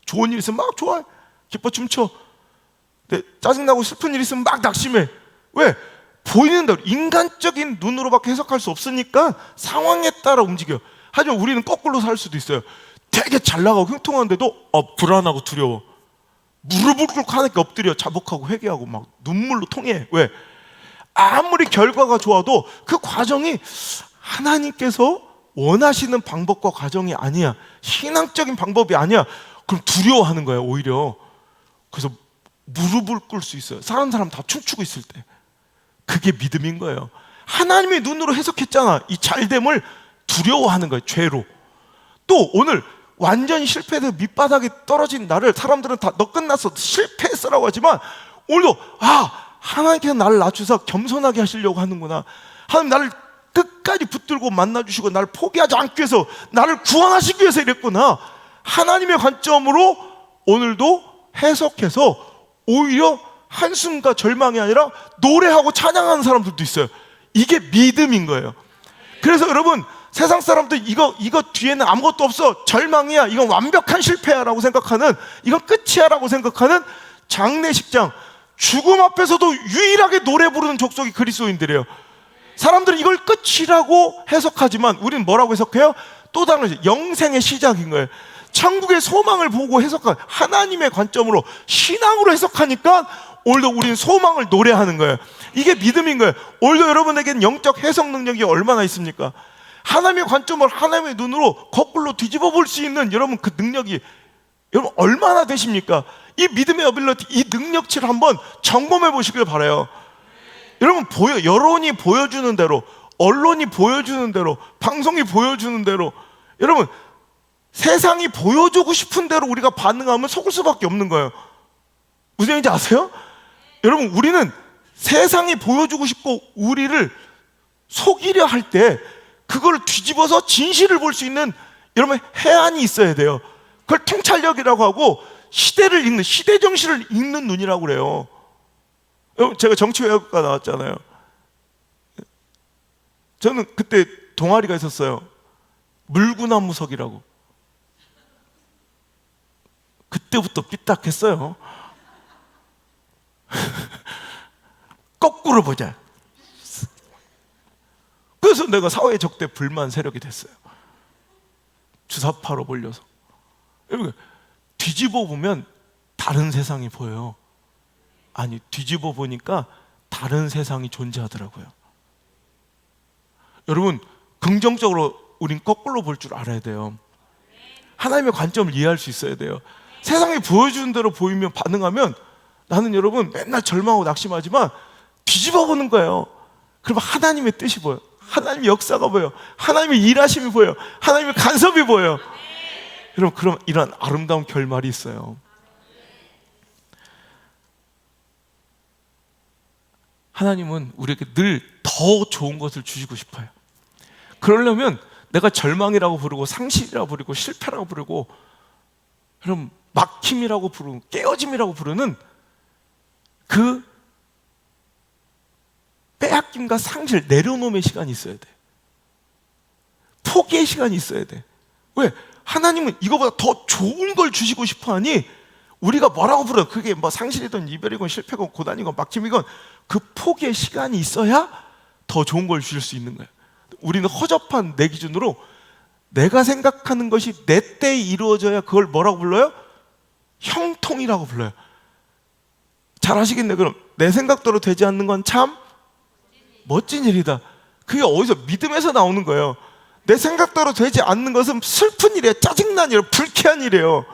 좋은 일 있으면 막 좋아해, 기뻐 춤춰. 근데 짜증나고 슬픈 일 있으면 막 낙심해. 왜? 보이는 대로 인간적인 눈으로밖에 해석할 수 없으니까 상황에 따라 움직여. 하지만 우리는 거꾸로 살 수도 있어요. 되게 잘 나가고 형통한데도 불안하고 두려워. 무릎을 꿇고 하나님께 엎드려 자복하고 회개하고 막 눈물로 통해. 왜? 아무리 결과가 좋아도 그 과정이 하나님께서 원하시는 방법과 과정이 아니야. 신앙적인 방법이 아니야. 그럼 두려워하는 거야, 오히려. 그래서 무릎을 꿇을 수 있어요. 사람 다 춤추고 있을 때. 그게 믿음인 거예요. 하나님의 눈으로 해석했잖아. 이 잘됨을 두려워하는 거예요, 죄로. 또 오늘 완전히 실패해서 밑바닥에 떨어진 나를 사람들은 다 너 끝났어, 실패했어라고 하지만 오늘도 하나님께서 나를 낮추서 겸손하게 하시려고 하는구나. 하나님 나를 끝까지 붙들고 만나주시고 나를 포기하지 않기 위해서, 나를 구원하시기 위해서 이랬구나. 하나님의 관점으로 오늘도 해석해서 오히려 한숨과 절망이 아니라 노래하고 찬양하는 사람들도 있어요. 이게 믿음인 거예요. 그래서 여러분, 세상 사람들 이거 뒤에는 아무것도 없어, 절망이야, 이건 완벽한 실패야 라고 생각하는, 이건 끝이야 라고 생각하는 장례식장, 죽음 앞에서도 유일하게 노래 부르는 족속이 그리스도인들이에요. 사람들은 이걸 끝이라고 해석하지만 우리는 뭐라고 해석해요? 또 다른 영생의 시작인 거예요. 천국의 소망을 보고 해석한 하나님의 관점으로, 신앙으로 해석하니까 오늘도 우리는 소망을 노래하는 거예요. 이게 믿음인 거예요. 오늘도 여러분에게는 영적 해석 능력이 얼마나 있습니까? 하나님의 관점을 하나님의 눈으로 거꾸로 뒤집어 볼 수 있는 여러분 그 능력이 여러분 얼마나 되십니까? 이 믿음의 어빌리티, 이 능력치를 한번 점검해 보시길 바라요. 여러분 여론이 보여주는 대로, 언론이 보여주는 대로, 방송이 보여주는 대로, 여러분 세상이 보여주고 싶은 대로 우리가 반응하면 속을 수밖에 없는 거예요. 무슨 얘기인지 아세요? 여러분 우리는 세상이 보여주고 싶고 우리를 속이려 할 때 그걸 뒤집어서 진실을 볼 수 있는 여러분 해안이 있어야 돼요. 그걸 통찰력이라고 하고 시대를 읽는, 시대 정신을 읽는 눈이라고 그래요. 여러분 제가 정치외교과 나왔잖아요. 저는 그때 동아리가 있었어요. 물구나무석이라고. 그때부터 삐딱했어요. 거꾸로 보자. 그래서 내가 사회 적대 불만 세력이 됐어요. 주사파로 몰려서. 여러분 뒤집어 보면 다른 세상이 보여요. 아니 뒤집어 보니까 다른 세상이 존재하더라고요. 여러분 긍정적으로 우린 거꾸로 볼 줄 알아야 돼요. 하나님의 관점을 이해할 수 있어야 돼요. 세상이 보여주는 대로 보이면 반응하면 나는 여러분 맨날 절망하고 낙심하지만 뒤집어 보는 거예요. 그러면 하나님의 뜻이 보여요. 하나님의 역사가 보여요. 하나님의 일하심이 보여요. 하나님의 간섭이 보여요. 여러분 그럼 이런 아름다운 결말이 있어요. 하나님은 우리에게 늘 더 좋은 것을 주시고 싶어요. 그러려면 내가 절망이라고 부르고 상실이라고 부르고 실패라고 부르고 여러분 막힘이라고 부르고 깨어짐이라고 부르는 그 빼앗김과 상실, 내려놓음의 시간이 있어야 돼. 포기의 시간이 있어야 돼. 왜? 하나님은 이거보다 더 좋은 걸 주시고 싶어 하니 우리가 뭐라고 불러요? 그게 뭐 상실이든 이별이건 실패건 고난이건 막힘이건 그 포기의 시간이 있어야 더 좋은 걸 주실 수 있는 거예요. 우리는 허접한 내 기준으로 내가 생각하는 것이 내 때에 이루어져야 그걸 뭐라고 불러요? 형통이라고 불러요. 잘 아시겠네. 그럼 내 생각대로 되지 않는 건 참 멋진 일이다. 그게 어디서? 믿음에서 나오는 거예요. 내 생각대로 되지 않는 것은 슬픈 일이에요. 짜증난 일이에요. 불쾌한 일이에요.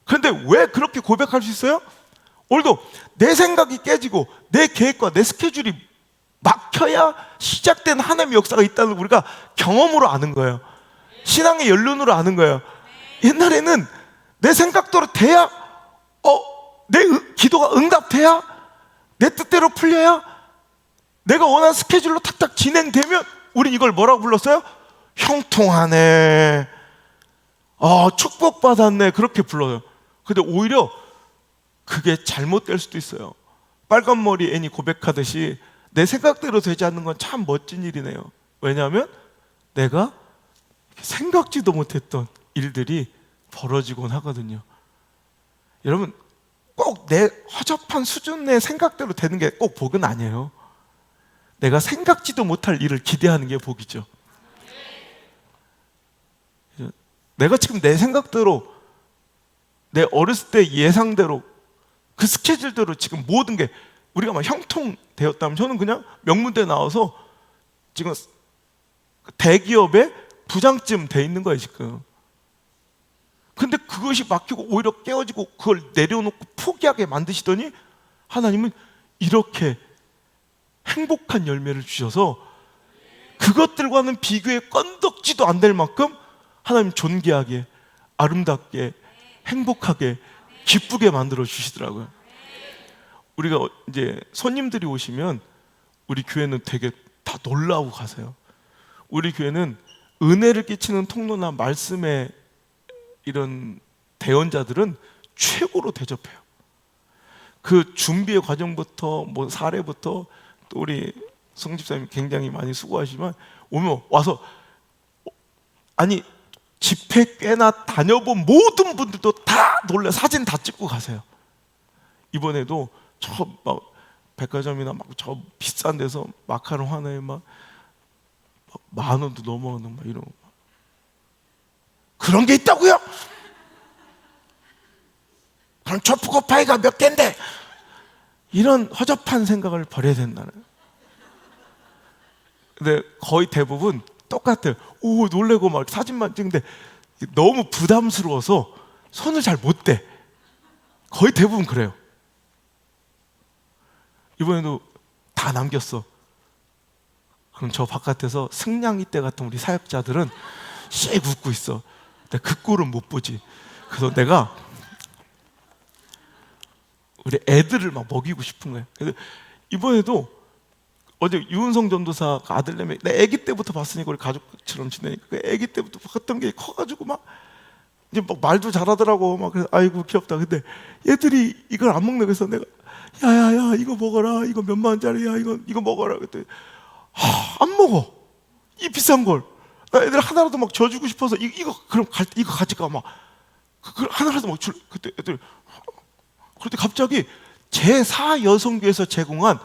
그런데 왜 그렇게 고백할 수 있어요? 오늘도 내 생각이 깨지고 내 계획과 내 스케줄이 막혀야 시작된 하나님의 역사가 있다는 걸 우리가 경험으로 아는 거예요. 신앙의 연륜으로 아는 거예요. 옛날에는 내 생각대로 돼야 내 기도가 응답돼야 내 뜻대로 풀려야 내가 원하는 스케줄로 탁탁 진행되면 우린 이걸 뭐라고 불렀어요? 형통하네, 축복받았네, 그렇게 불러요. 근데 오히려 그게 잘못될 수도 있어요. 빨간머리 애니 고백하듯이 내 생각대로 되지 않는 건 참 멋진 일이네요. 왜냐하면 내가 생각지도 못했던 일들이 벌어지곤 하거든요. 여러분 꼭 내 허접한 수준의 생각대로 되는 게 꼭 복은 아니에요. 내가 생각지도 못할 일을 기대하는 게 복이죠. 내가 지금 내 생각대로 내 어렸을 때 예상대로 그 스케줄대로 지금 모든 게 우리가 막 형통되었다면 저는 그냥 명문대 나와서 지금 대기업의 부장쯤 돼 있는 거예요 지금. 근데 그것이 막히고 오히려 깨어지고 그걸 내려놓고 포기하게 만드시더니 하나님은 이렇게 행복한 열매를 주셔서 그것들과는 비교에 건덕지도 안 될 만큼 하나님 존귀하게, 아름답게, 행복하게, 기쁘게 만들어 주시더라고요. 우리가 이제 손님들이 오시면 우리 교회는 되게 다 놀라고 가세요. 우리 교회는 은혜를 끼치는 통로나 말씀의 이런 대언자들은 최고로 대접해요. 그 준비의 과정부터 뭐 사례부터 또 우리 성 집사님 굉장히 많이 수고하시지만 오면 와서 아니 집회 꽤나 다녀본 모든 분들도 다 놀래 사진 다 찍고 가세요. 이번에도 저 막 백화점이나 막 저 비싼 데서 마카롱 하나에 막 10,000원도 넘어오는 막 이런 그런 게 있다고요? 그럼 초코파이가 몇 개인데 이런 허접한 생각을 버려야 된다는. 근데 거의 대부분 똑같아요. 오 놀래고 막 사진만 찍는데 너무 부담스러워서 손을 잘 못 대. 거의 대부분 그래요. 이번에도 다 남겼어. 그럼 저 바깥에서 승냥이 때 같은 우리 사역자들은 씩 웃고 있어. 근데 그 꼴은 못 보지. 그래서 내가 우리 애들을 막 먹이고 싶은 거예요. 그래서 이번에도 어제 유은성 전도사 아들내미, 내 아기 때부터 봤으니까 우리 가족처럼 지내니까 그 아기 때부터 봤던 게 커가지고 막 이제 막 말도 잘하더라고. 막 그래서 아이고 귀엽다. 근데 얘들이 이걸 안 먹네. 그래서 내가 야야야 이거 먹어라. 이거 몇만 원짜리야. 이거 먹어라. 그때 안 먹어. 이 비싼 걸. 나 애들 하나라도 막 줘주고 싶어서 이거 그럼 이거 같이 가 막 하나라도 막 줄. 그때 애들 그런데 갑자기 제4 여성교에서 제공한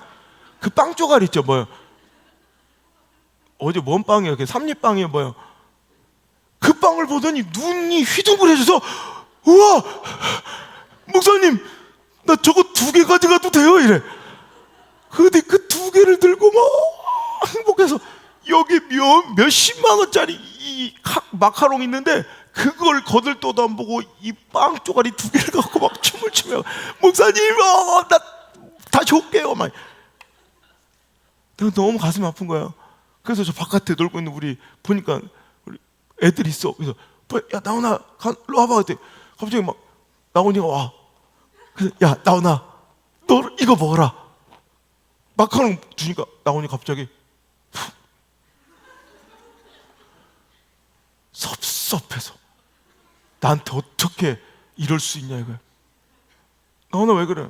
그 빵 조각 있죠, 뭐요? 어제 뭔 빵이에요? 그 삼립빵이에요, 뭐요? 그 빵을 보더니 눈이 휘둥그레져서 우와, 목사님, 나 저거 2개 가져가도 돼요? 이래. 근데 그 2개를 들고 막 행복해서 여기 몇십만 원짜리 이 마카롱 있는데 그걸 거들떠도 안 보고 이 빵 쪼가리 2개를 갖고 막 춤을 추며 목사님, 나 다 줄게요. 막 내가 너무 가슴이 아픈 거야. 그래서 저 바깥에 놀고 있는 우리 보니까 우리 애들이 있어. 그래서 야 나훈아, 일로 와봐. 그때 갑자기 막 나훈이가 와. 그래서 야 나훈아, 너 이거 먹어라. 마카롱 주니까 나훈이 갑자기 섭섭해서 나한테 어떻게 이럴 수 있냐 이거야. 나훈아 왜 그래?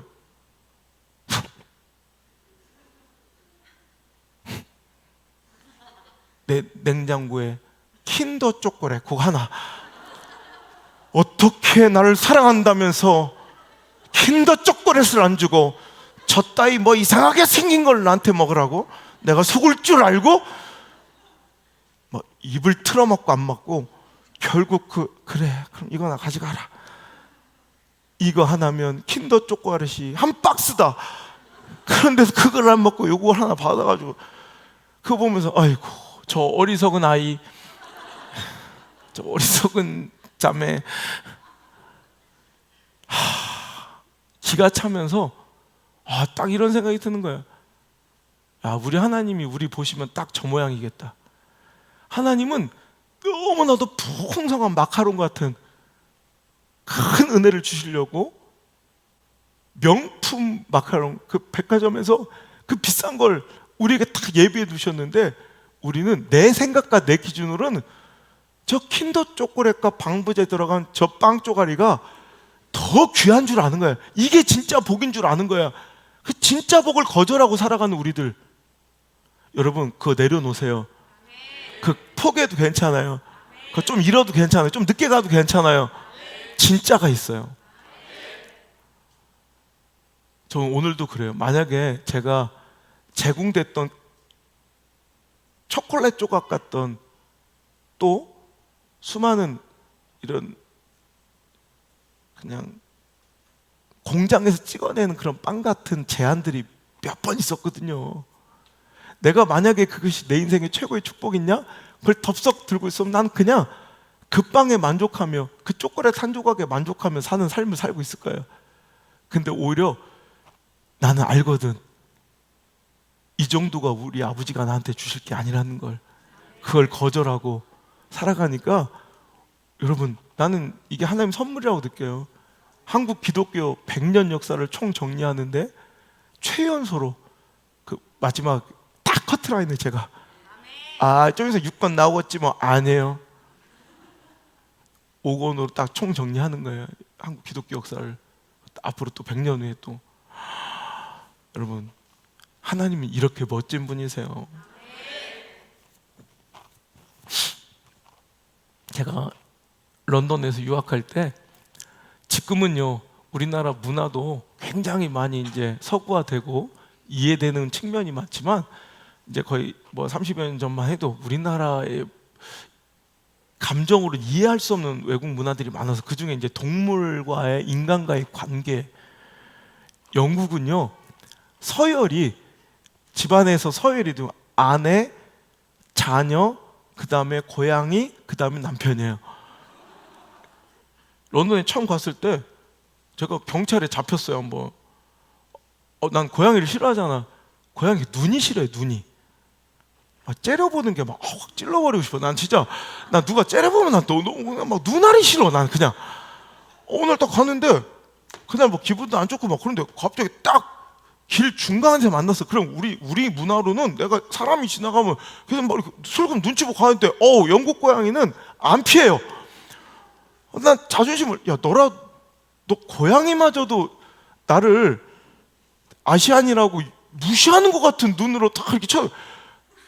내 냉장고에 킨더 초콜릿 그거 하나. 어떻게 나를 사랑한다면서 킨더 초콜릿을 안 주고 저 따위 뭐 이상하게 생긴 걸 나한테 먹으라고? 내가 속을 줄 알고 뭐 입을 틀어막고 안 먹고 결국 그래 그럼 이거 나 가져가라. 이거 하나면 킨더 초콜릿이 한 박스다. 그런데도 그걸 안 먹고 요거 하나 받아가지고 그거 보면서 아이고 저 어리석은 아이, 저 어리석은 자매. 기가 차면서 딱 이런 생각이 드는 거야. 우리 하나님이 우리 보시면 딱 저 모양이겠다. 하나님은 너무나도 풍성한 마카롱 같은 큰 은혜를 주시려고 명품 마카롱 그 백화점에서 그 비싼 걸 우리에게 딱 예비해 두셨는데 우리는 내 생각과 내 기준으로는 저 킨더 초콜릿과 방부제 들어간 저 빵 쪼가리가 더 귀한 줄 아는 거야. 이게 진짜 복인 줄 아는 거야. 그 진짜 복을 거절하고 살아가는 우리들. 여러분 그거 내려놓으세요. 그 포기해도 괜찮아요. 그거 좀 잃어도 괜찮아요. 좀 늦게 가도 괜찮아요. 진짜가 있어요. 저는 오늘도 그래요. 만약에 제가 제공됐던 초콜릿 조각 같던 또 수많은 이런 그냥 공장에서 찍어내는 그런 빵 같은 제안들이 몇 번 있었거든요. 내가 만약에 그것이 내 인생의 최고의 축복이냐? 그걸 덥석 들고 있으면 난 그냥 그 빵에 만족하며 그 초콜릿 한 조각에 만족하며 사는 삶을 살고 있을 거예요. 근데 오히려 나는 알거든. 이 정도가 우리 아버지가 나한테 주실 게 아니라는 걸. 그걸 거절하고 살아가니까 여러분 나는 이게 하나님 선물이라고 느껴요. 한국 기독교 100년 역사를 총 정리하는데 최연소로 그 마지막 딱 커트라인을 제가 저기서 6권 나오겠지 뭐 아니에요. 5권으로 딱 총 정리하는 거예요. 한국 기독교 역사를 앞으로 또 100년 후에 또 여러분 하나님이 이렇게 멋진 분이세요. 제가 런던에서 유학할 때 지금은요 우리나라 문화도 굉장히 많이 이제 서구화되고 이해되는 측면이 많지만 이제 거의 뭐 30여 년 전만 해도 우리나라의 감정으로 이해할 수 없는 외국 문화들이 많아서 그 중에 이제 동물과의 인간과의 관계. 영국은요 서열이 집안에서 서열이 아내, 자녀, 그 다음에 고양이, 그 다음에 남편이에요. 런던에 처음 갔을 때 제가 경찰에 잡혔어요 한번. 난 고양이를 싫어하잖아. 고양이 눈이 싫어요 눈이. 째려보는 게 막 확 찔러버리고 싶어. 난 진짜 나 누가 째려보면 난 너무 막 눈알이 싫어. 난 그냥 오늘 딱 가는데 그날 뭐 기분도 안 좋고 막 그런데 갑자기 딱 길 중간에 만났어. 그럼 우리 문화로는 내가 사람이 지나가면 그래서 막 슬금 눈치 보고 가는데 영국 고양이는 안 피해요. 난 자존심을 너 고양이마저도 나를 아시안이라고 무시하는 것 같은 눈으로 딱 이렇게 쳐.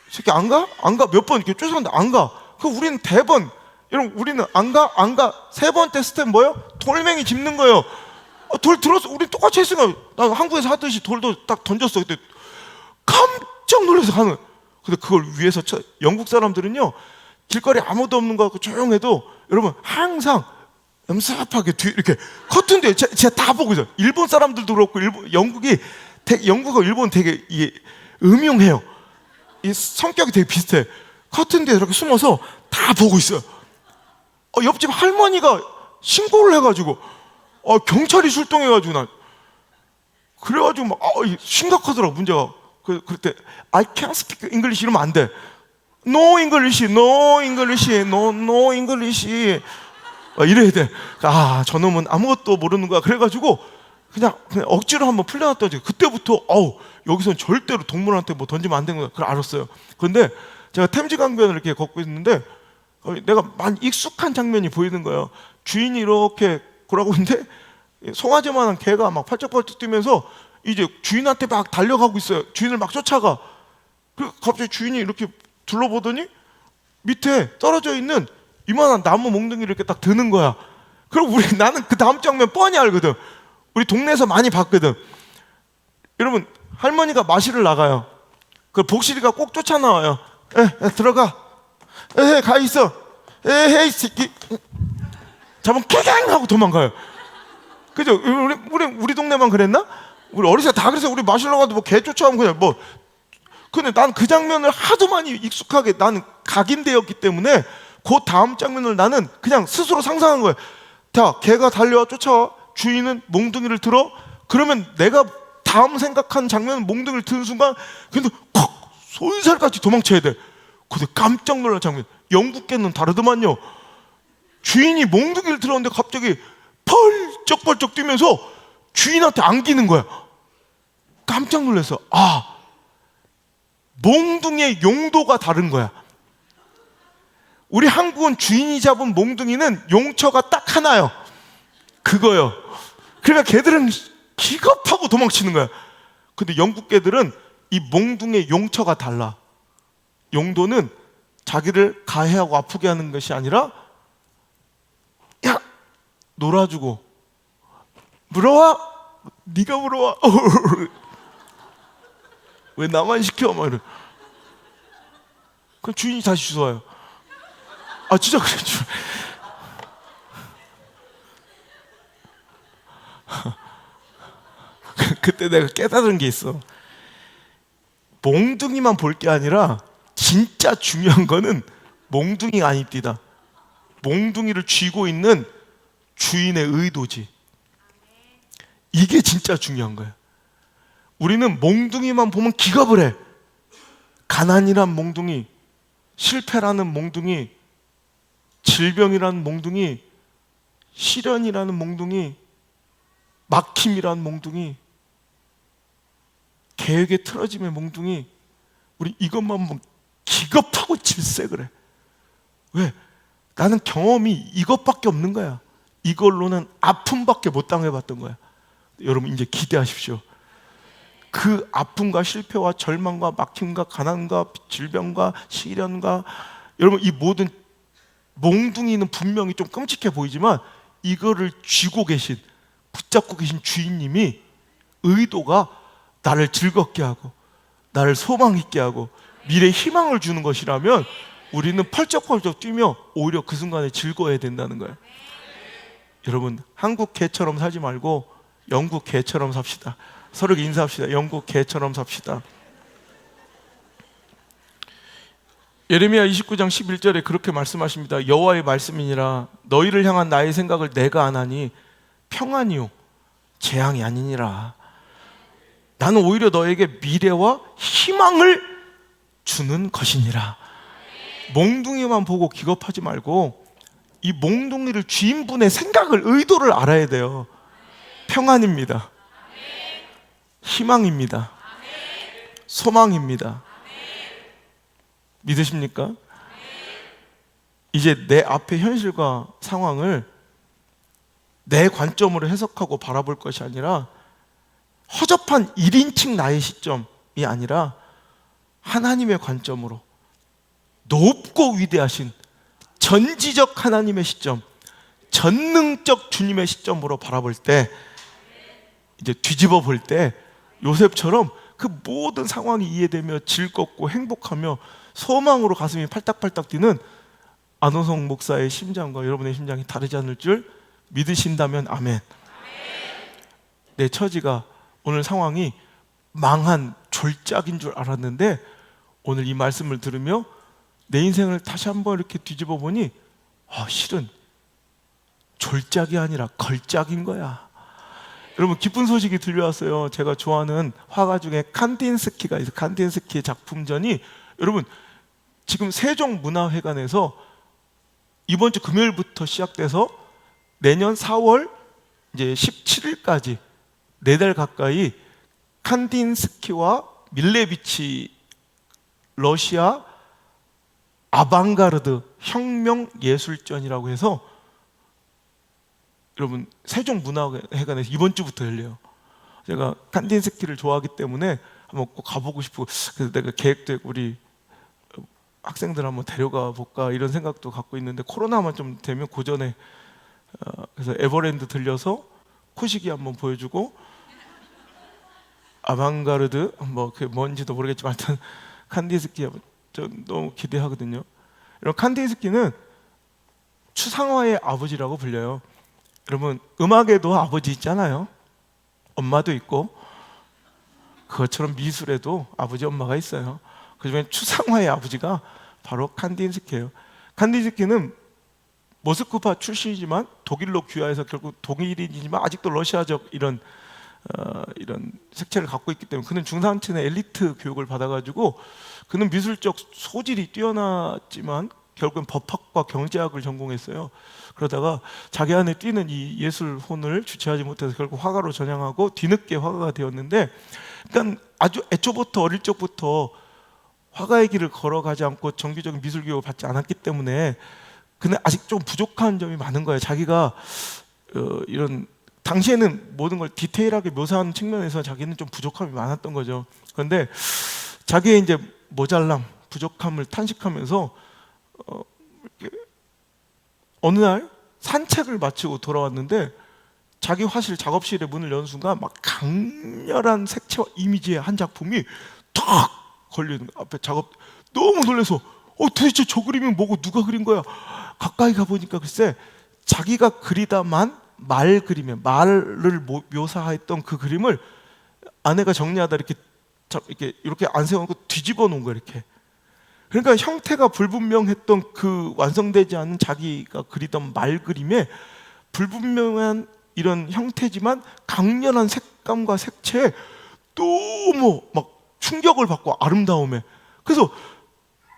새끼 안 가? 안 가? 몇 번 이렇게 쫓아왔는데 안 가. 우리는 대번 여러분 우리는 안 가? 세 번째 스텝 뭐예요? 돌멩이 짚는 거예요. 돌 들었어. 우리 똑같이 했으니까 나 한국에서 하듯이 돌도 딱 던졌어. 그때 깜짝 놀라서 가는 거야. 근데 그걸 위해서 영국 사람들은요 길거리 아무도 없는 거 같고 조용해도 여러분 항상 얌삽하게 뒤 이렇게 커튼데 제가 다 보고 있어요. 일본 사람들도 그렇고 영국과 일본 되게 음흉해요. 이 성격이 되게 비슷해. 커튼 뒤에 이렇게 숨어서 다 보고 있어요. 옆집 할머니가 신고를 해가지고 경찰이 출동해가지고 난 그래가지고 막 심각하더라고 문제가. 그때 I can't speak English 이러면 안 돼. No English, no English, no English 이래야 돼. 저놈은 아무것도 모르는 거야. 그래가지고 그냥 억지로 한번 풀려놨더니 그때부터 여기서는 절대로 동물한테 뭐 던지면 안 되는 거야. 그걸 알았어요. 그런데 제가 템즈강변을 이렇게 걷고 있는데 내가 많이 익숙한 장면이 보이는 거예요. 주인이 이렇게 걸어가고 있는데 송아지만한 개가 막 팔짝팔짝 뛰면서 이제 주인한테 막 달려가고 있어요. 주인을 막 쫓아가. 그 갑자기 주인이 이렇게 둘러보더니 밑에 떨어져 있는 이만한 나무 몽둥이를 이렇게 딱 드는 거야. 그럼 나는 그 다음 장면 뻔히 알거든. 우리 동네에서 많이 봤거든. 여러분 할머니가 마실을 나가요. 그 복실이가 꼭 쫓아 나와요. 들어가. 가 있어. 이 새끼. 잡으면 깨갱 하고 도망가요. 그죠? 우리 동네만 그랬나? 우리 어렸을 때 다 그래서 우리 마실러 가도 뭐 개 쫓아오면 그냥 뭐. 근데 난 그 장면을 하도 많이 익숙하게 나는 각인되었기 때문에 그 다음 장면을 나는 그냥 스스로 상상한 거예요. 자, 개가 달려와 쫓아와. 주인은 몽둥이를 들어. 그러면 내가 다음 생각한 장면은 몽둥이를 드는 순간 근데 손살같이 도망쳐야 돼. 근데 깜짝 놀란 장면. 영국 개는 다르더만요. 주인이 몽둥이를 들었는데 갑자기 펄쩍펄쩍 뛰면서 주인한테 안기는 거야. 깜짝 놀라서 몽둥이의 용도가 다른 거야. 우리 한국은 주인이 잡은 몽둥이는 용처가 딱 하나요. 그거요. 그러니까 개들은 기겁하고 도망치는 거야. 근데 영국 개들은 이 몽둥이의 용처가 달라. 용도는 자기를 가해하고 아프게 하는 것이 아니라 야 놀아주고 물어와 네가 물어와 왜 나만 시켜 막 이래. 그럼 주인이 다시 주워요. 진짜 그래. 그때 내가 깨달은 게 있어. 몽둥이만 볼 게 아니라 진짜 중요한 거는 몽둥이가 아닙니다. 몽둥이를 쥐고 있는 주인의 의도지. 이게 진짜 중요한 거야. 우리는 몽둥이만 보면 기겁을 해. 가난이란 몽둥이, 실패라는 몽둥이, 질병이라는 몽둥이, 시련이라는 몽둥이, 막힘이라는 몽둥이, 계획의 틀어짐의 몽둥이, 우리 이것만 보면 기겁하고 질색을 해. 왜? 나는 경험이 이것밖에 없는 거야. 이걸로는 아픔밖에 못 당해봤던 거야. 여러분 이제 기대하십시오. 그 아픔과 실패와 절망과 막힘과 가난과 질병과 시련과 여러분 이 모든 몽둥이는 분명히 좀 끔찍해 보이지만 이거를 쥐고 계신 붙잡고 계신 주인님이 의도가 나를 즐겁게 하고 나를 소망 있게 하고 미래에 희망을 주는 것이라면 우리는 펄쩍펄쩍 뛰며 오히려 그 순간에 즐거워야 된다는 거예요. 여러분 한국 개처럼 살지 말고 영국 개처럼 삽시다. 서로 인사합시다. 영국 개처럼 삽시다. 예레미야 29장 11절에 그렇게 말씀하십니다. 여호와의 말씀이니라 너희를 향한 나의 생각을 내가 아나니 평안이요 재앙이 아니니라. 나는 오히려 너에게 미래와 희망을 주는 것이니라. 몽둥이만 보고 기겁하지 말고 이 몽둥이를 주인분의 생각을, 의도를 알아야 돼요. 평안입니다. 희망입니다. 소망입니다. 믿으십니까? 이제 내 앞의 현실과 상황을 내 관점으로 해석하고 바라볼 것이 아니라 허접한 1인칭 나의 시점이 아니라 하나님의 관점으로 높고 위대하신 전지적 하나님의 시점, 전능적 주님의 시점으로 바라볼 때, 이제 뒤집어 볼 때 요셉처럼 그 모든 상황이 이해되며 즐겁고 행복하며 소망으로 가슴이 팔딱팔딱 뛰는 안호성 목사의 심장과 여러분의 심장이 다르지 않을 줄 믿으신다면 아멘. 내 처지가, 오늘 상황이 망한 졸작인 줄 알았는데 오늘 이 말씀을 들으며 내 인생을 다시 한번 이렇게 뒤집어 보니 실은 졸작이 아니라 걸작인 거야. 여러분, 기쁜 소식이 들려왔어요. 제가 좋아하는 화가 중에 칸딘스키가 있어요. 칸딘스키의 작품전이, 여러분, 지금 세종문화회관에서 이번 주 금요일부터 시작돼서 내년 4월 이제 17일까지 4달 가까이 칸딘스키와 밀레비치 러시아 아방가르드 혁명 예술전이라고 해서, 여러분, 세종문화회관에서 이번 주부터 열려요. 제가 칸딘스키를 좋아하기 때문에 한번 꼭 가보고 싶고, 그래서 내가 계획도 우리 학생들 한번 데려가 볼까 이런 생각도 갖고 있는데, 코로나만 좀 되면 고전에 그래서 에버랜드 들려서 코시기 한번 보여주고, 아방가르드 뭐 그게 뭔지도 모르겠지만 하여튼 칸딘스키 좀 너무 기대하거든요. 여러분, 칸딘스키는 추상화의 아버지라고 불려요. 여러분, 음악에도 아버지 있잖아요. 엄마도 있고, 그것처럼 미술에도 아버지 엄마가 있어요. 그중에 추상화의 아버지가 바로 칸딘스키예요. 칸딘스키는 모스크바 출신이지만 독일로 귀화해서 결국 독일인이지만 아직도 러시아적 이런 색채를 갖고 있기 때문에, 그는 중산층의 엘리트 교육을 받아가지고 그는 미술적 소질이 뛰어났지만 결국은 법학과 경제학을 전공했어요. 그러다가 자기 안에 뛰는 이 예술 혼을 주체하지 못해서 결국 화가로 전향하고 뒤늦게 화가가 되었는데, 그러니까 아주 애초부터, 어릴 적부터 화가의 길을 걸어가지 않고 정규적인 미술 교육을 받지 않았기 때문에 그는 아직 좀 부족한 점이 많은 거예요. 자기가 이런 당시에는 모든 걸 디테일하게 묘사하는 측면에서 자기는 좀 부족함이 많았던 거죠. 그런데 자기의 이제 모자람, 부족함을 탄식하면서 어느 날 산책을 마치고 돌아왔는데 자기 화실 작업실의 문을 여는 순간 막 강렬한 색채와 이미지의 한 작품이 탁 걸리는 거야. 앞에 작업, 너무 놀라서 도대체 저 그림이 뭐고 누가 그린 거야? 가까이 가보니까 글쎄 자기가 그리다만 말 그림에 말을 묘사했던 그 그림을 아내가 정리하다 이렇게 안 세워놓고 뒤집어 놓은 거야, 이렇게. 그러니까 형태가 불분명했던 그 완성되지 않은 자기가 그리던 말 그림에 불분명한 이런 형태지만 강렬한 색감과 색채에 너무 막 충격을 받고 아름다움에, 그래서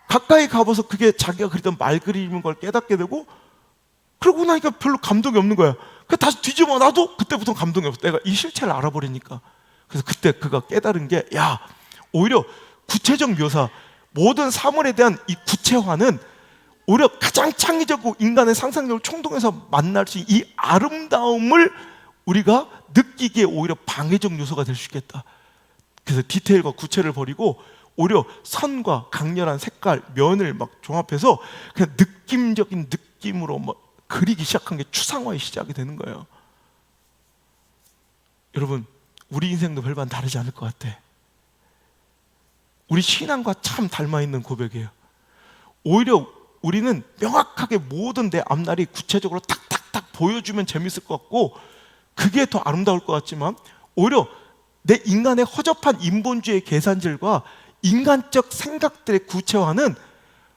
가까이 가봐서 그게 자기가 그리던 말 그림인 걸 깨닫게 되고, 그러고 나니까 별로 감동이 없는 거야. 그래서 다시 뒤집어 놔도 그때부터 감동이 없어. 내가 이 실체를 알아버리니까. 그래서 그때 그가 깨달은 게, 오히려 구체적 묘사, 모든 사물에 대한 이 구체화는 오히려 가장 창의적이고 인간의 상상력을 총동해서 만날 수 있는 이 아름다움을 우리가 느끼기에 오히려 방해적 요소가 될 수 있겠다. 그래서 디테일과 구체를 버리고 오히려 선과 강렬한 색깔, 면을 막 종합해서 그냥 느낌적인 느낌으로 그리기 시작한 게 추상화의 시작이 되는 거예요. 여러분, 우리 인생도 별반 다르지 않을 것 같아. 우리 신앙과 참 닮아있는 고백이에요. 오히려 우리는 명확하게 모든 내 앞날이 구체적으로 탁탁탁 보여주면 재밌을 것 같고 그게 더 아름다울 것 같지만, 오히려 내 인간의 허접한 인본주의의 계산질과 인간적 생각들의 구체화는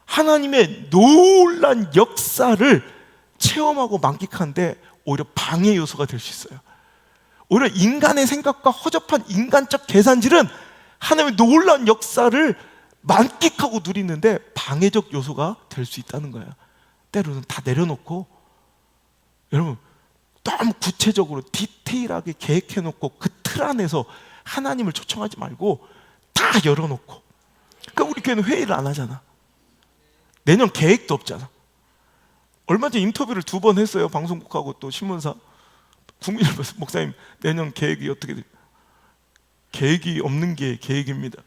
하나님의 놀란 역사를 체험하고 만끽하는데 오히려 방해 요소가 될 수 있어요. 오히려 인간의 생각과 허접한 인간적 계산질은 하나님의 놀라운 역사를 만끽하고 누리는데 방해적 요소가 될 수 있다는 거예요. 때로는 다 내려놓고, 여러분 너무 구체적으로 디테일하게 계획해놓고 그 틀 안에서 하나님을 초청하지 말고 다 열어놓고. 그러니까 우리 교회는 회의를 안 하잖아. 내년 계획도 없잖아. 얼마 전에 인터뷰를 2번 했어요. 방송국하고 또 신문사. 국민일보 목사님 내년 계획이 어떻게 돼요? 계획이 없는 게 계획입니다.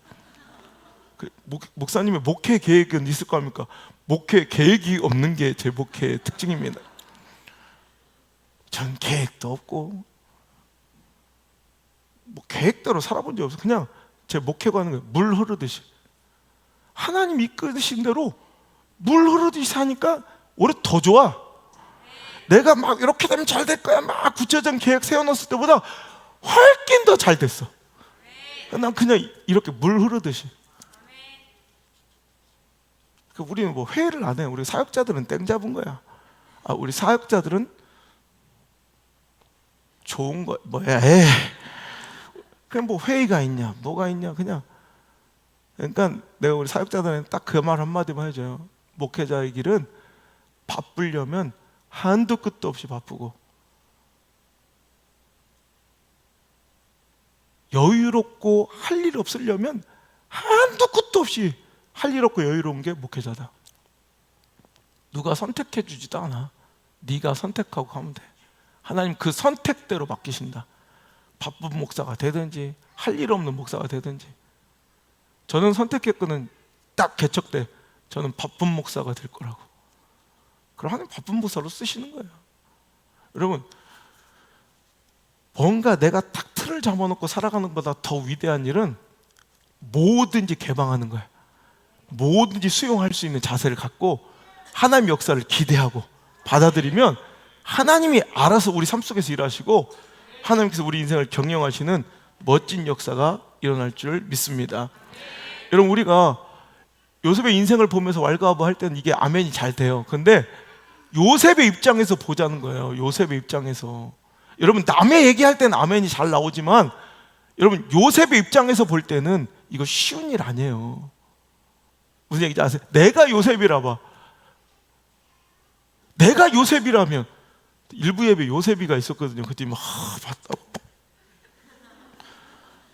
목사님의 목회 계획은 있을 거 아닙니까? 목회 계획이 없는 게 제 목회의 특징입니다. 전 계획도 없고 뭐 계획대로 살아본 적 없어. 그냥 제 목회가 하는 거예요. 물 흐르듯이. 하나님 이끄신 대로 물 흐르듯이 사니까 오히려 더 좋아. 내가 막 이렇게 되면 잘 될 거야 막 구체적인 계획 세워놨을 때보다 훨씬 더 잘 됐어. 난 그냥 이렇게 물 흐르듯이. 우리는 뭐 회의를 안 해. 우리 사역자들은 땡 잡은 거야. 우리 사역자들은 좋은 거 뭐야? 그냥 뭐 회의가 있냐, 뭐가 있냐, 그냥. 그러니까 내가 우리 사역자들한테 딱 그 말 한마디만 해줘요. 목회자의 길은 바쁘려면 한도 끝도 없이 바쁘고, 여유롭고 할 일 없으려면 한도 끝도 없이 할 일 없고 여유로운 게 목회자다. 누가 선택해 주지도 않아. 네가 선택하고 가면 돼. 하나님 그 선택대로 맡기신다. 바쁜 목사가 되든지 할 일 없는 목사가 되든지. 저는 선택했거든. 딱 개척 때 저는 바쁜 목사가 될 거라고. 그럼 하나님 바쁜 목사로 쓰시는 거예요. 여러분, 뭔가 내가 딱 틀을 잡아놓고 살아가는 것보다 더 위대한 일은 뭐든지 개방하는 거예요. 뭐든지 수용할 수 있는 자세를 갖고 하나님의 역사를 기대하고 받아들이면 하나님이 알아서 우리 삶 속에서 일하시고 하나님께서 우리 인생을 경영하시는 멋진 역사가 일어날 줄 믿습니다. 여러분, 우리가 요셉의 인생을 보면서 왈가왈부할 때는 이게 아멘이 잘 돼요. 근데 요셉의 입장에서 보자는 거예요. 요셉의 입장에서. 여러분, 남의 얘기할 때는 아멘이 잘 나오지만 여러분, 요셉의 입장에서 볼 때는 이거 쉬운 일 아니에요. 무슨 얘기인지 아세요? 내가 요셉이라 봐. 내가 요셉이라면. 일부 예배 요셉이가 있었거든요. 그때 막 봤다.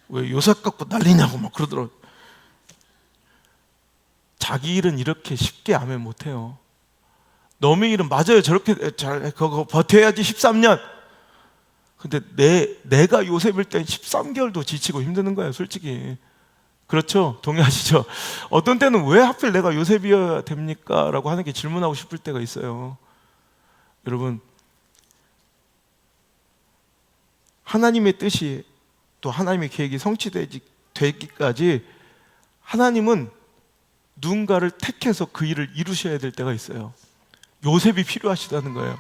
왜 요셉 갖고 난리냐고 막 그러더라고요. 자기 일은 이렇게 쉽게 아멘 못해요. 너의 일은 맞아요. 저렇게 잘 그거 버텨야지 13년. 근데 내가 요셉일 땐 13개월도 지치고 힘드는 거예요, 솔직히. 그렇죠? 동의하시죠? 어떤 때는 왜 하필 내가 요셉이어야 됩니까? 라고 하는 게 질문하고 싶을 때가 있어요. 여러분, 하나님의 뜻이 또 하나님의 계획이 성취되기까지 하나님은 누군가를 택해서 그 일을 이루셔야 될 때가 있어요. 요셉이 필요하시다는 거예요.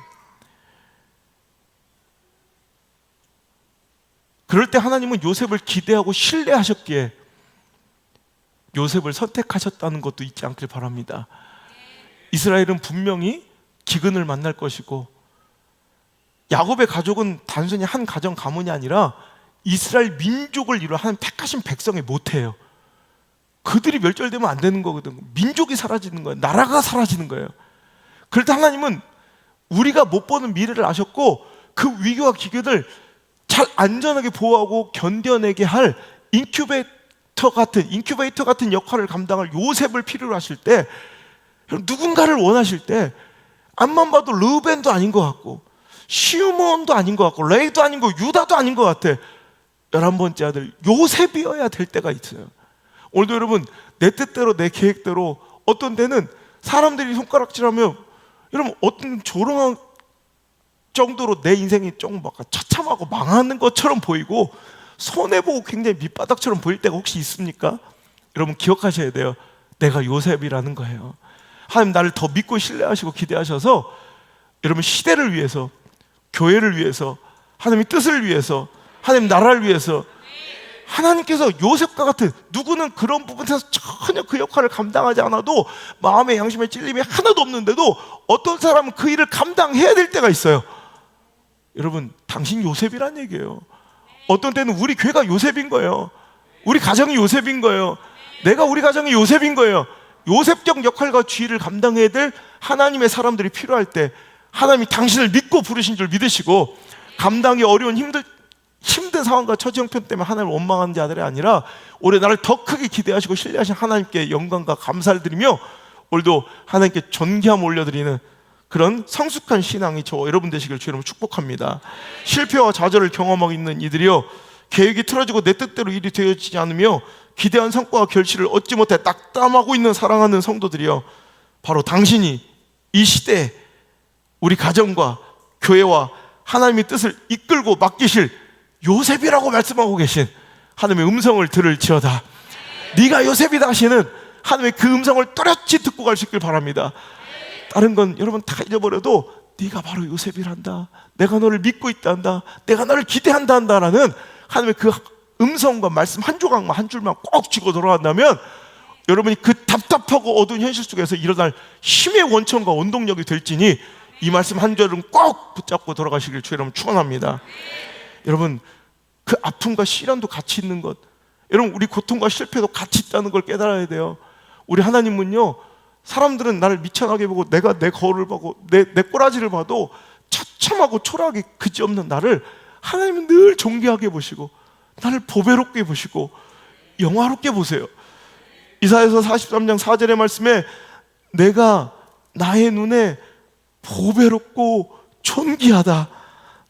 그럴 때 하나님은 요셉을 기대하고 신뢰하셨기에 요셉을 선택하셨다는 것도 잊지 않길 바랍니다. 이스라엘은 분명히 기근을 만날 것이고, 야곱의 가족은 단순히 한 가정 가문이 아니라 이스라엘 민족을 이루어 하나님 택하신 백성의 모태예요. 그들이 멸절되면 안 되는 거거든. 민족이 사라지는 거예요. 나라가 사라지는 거예요. 그럴 때 하나님은 우리가 못 보는 미래를 아셨고 그 위기와 기근을 잘 안전하게 보호하고 견뎌내게 할 인큐베이터 같은 역할을 감당할 요셉을 필요로 하실 때, 누군가를 원하실 때 앞만 봐도 르벤도 아닌 것 같고 시므온도 아닌 것 같고 레이도 아닌 거 유다도 아닌 것 같아. 11번째 아들 요셉이어야 될 때가 있어요. 오늘도 여러분, 내 뜻대로 내 계획대로 어떤 때는 사람들이 손가락질하면 여러분 어떤 조롱한 정도로 내 인생이 조금 막 처참하고 망하는 것처럼 보이고 손해보고 굉장히 밑바닥처럼 보일 때가 혹시 있습니까? 여러분 기억하셔야 돼요. 내가 요셉이라는 거예요. 하나님 나를 더 믿고 신뢰하시고 기대하셔서 여러분 시대를 위해서, 교회를 위해서, 하나님의 뜻을 위해서, 하나님 나라를 위해서 하나님께서 요셉과 같은, 누구는 그런 부분에서 전혀 그 역할을 감당하지 않아도 마음의 양심에 찔림이 하나도 없는데도 어떤 사람은 그 일을 감당해야 될 때가 있어요. 여러분, 당신 요셉이란 얘기예요. 어떤 때는 우리 교회가 요셉인 거예요. 우리 가정이 요셉인 거예요. 내가 우리 가정의 요셉인 거예요. 요셉적 역할과 지위를 감당해야 될 하나님의 사람들이 필요할 때 하나님이 당신을 믿고 부르신 줄 믿으시고, 감당이 어려운 힘든 상황과 처지 형편 때문에 하나님을 원망하는 자들이 아니라 올해 나를 더 크게 기대하시고 신뢰하신 하나님께 영광과 감사를 드리며 오늘도 하나님께 존귀함 올려드리는 그런 성숙한 신앙이 저와 여러분 되시길 주의 이름으로 축복합니다. 실패와 좌절을 경험하고 있는 이들이요, 계획이 틀어지고 내 뜻대로 일이 되어지지 않으며 기대한 성과와 결실을 얻지 못해 낙담하고 있는 사랑하는 성도들이요, 바로 당신이 이 시대에 우리 가정과 교회와 하나님의 뜻을 이끌고 맡기실 요셉이라고 말씀하고 계신 하나님의 음성을 들을지어다. 네가 요셉이다 하시는 하나님의 그 음성을 또렷이 듣고 갈 수 있길 바랍니다. 다른 건 여러분 다 잊어버려도 네가 바로 요셉이란다, 내가 너를 믿고 있단다, 내가 너를 기대한다 한다라는 하나님의 그 음성과 말씀 한 조각만 한 줄만 꼭 쥐고 돌아간다면 여러분이 그 답답하고 어두운 현실 속에서 일어날 힘의 원천과 원동력이 될지니 이 말씀 한 절은 꼭 붙잡고 돌아가시길 주의 이름으로 축원합니다. 여러분, 그 아픔과 시련도 같이 있는 것, 여러분 우리 고통과 실패도 같이 있다는 걸 깨달아야 돼요. 우리 하나님은요, 사람들은 나를 미천하게 보고 내가 내 거울을 보고 내 꼬라지를 봐도 처참하고 초라하게 그지없는 나를 하나님은 늘 존귀하게 보시고 나를 보배롭게 보시고 영화롭게 보세요. 이사야서 43장 4절의 말씀에 내가 나의 눈에 보배롭고 존귀하다,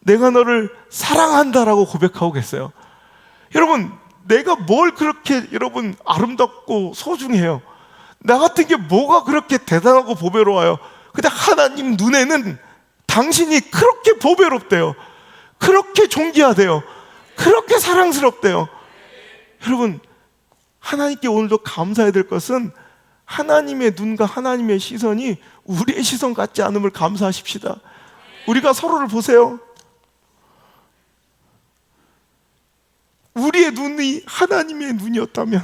내가 너를 사랑한다라고 고백하고 계세요. 여러분, 내가 뭘 그렇게 여러분 아름답고 소중해요? 나 같은 게 뭐가 그렇게 대단하고 보배로워요? 근데 하나님 눈에는 당신이 그렇게 보배롭대요, 그렇게 존귀하대요, 그렇게 사랑스럽대요. 여러분, 하나님께 오늘도 감사해야 될 것은 하나님의 눈과 하나님의 시선이 우리의 시선 같지 않음을 감사하십시다. 우리가 서로를 보세요. 우리의 눈이 하나님의 눈이었다면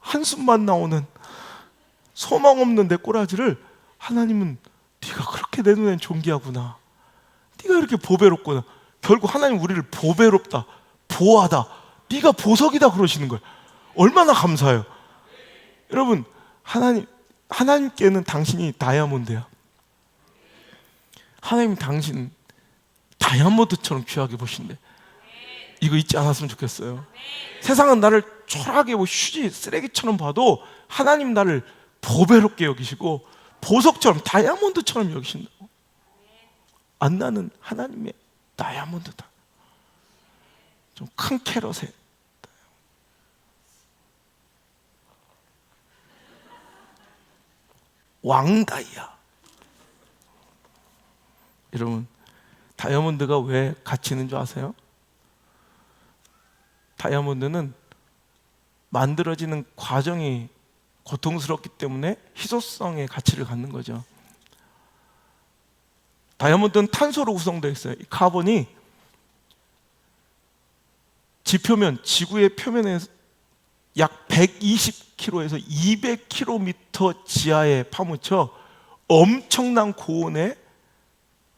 한숨만 나오는 소망 없는 내 꼬라지를 하나님은 네가 그렇게 내 눈엔 존귀하구나, 네가 이렇게 보배롭구나, 결국 하나님 우리를 보배롭다, 보하다, 네가 보석이다 그러시는 거예요. 얼마나 감사해요. 여러분, 하나님께는 당신이 다이아몬드야. 하나님 당신 다이아몬드처럼 귀하게 보신대. 이거 잊지 않았으면 좋겠어요. 세상은 나를 초라하게 휴지 쓰레기처럼 봐도 하나님 나를 보배롭게 여기시고 보석처럼 다이아몬드처럼 여기신다고. 안, 나는 하나님의 다이아몬드다. 좀 큰 캐럿에 왕다이아. 여러분, 다이아몬드가 왜 가치 있는 줄 아세요? 다이아몬드는 만들어지는 과정이 고통스럽기 때문에 희소성의 가치를 갖는 거죠. 다이아몬드는 탄소로 구성되어 있어요. 이 카본이 지표면, 지구의 표면에 약 120km에서 200km 지하에 파묻혀 엄청난 고온에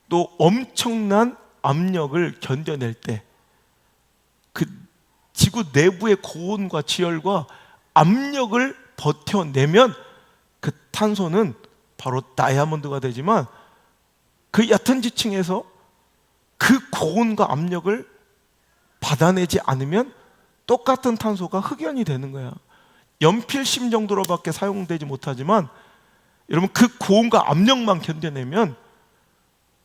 또 엄청난 압력을 견뎌낼 때 그 지구 내부의 고온과 지열과 압력을 버텨내면 그 탄소는 바로 다이아몬드가 되지만, 그 얕은 지층에서 그 고온과 압력을 받아내지 않으면 똑같은 탄소가 흑연이 되는 거야. 연필심 정도로밖에 사용되지 못하지만 여러분, 그 고온과 압력만 견뎌내면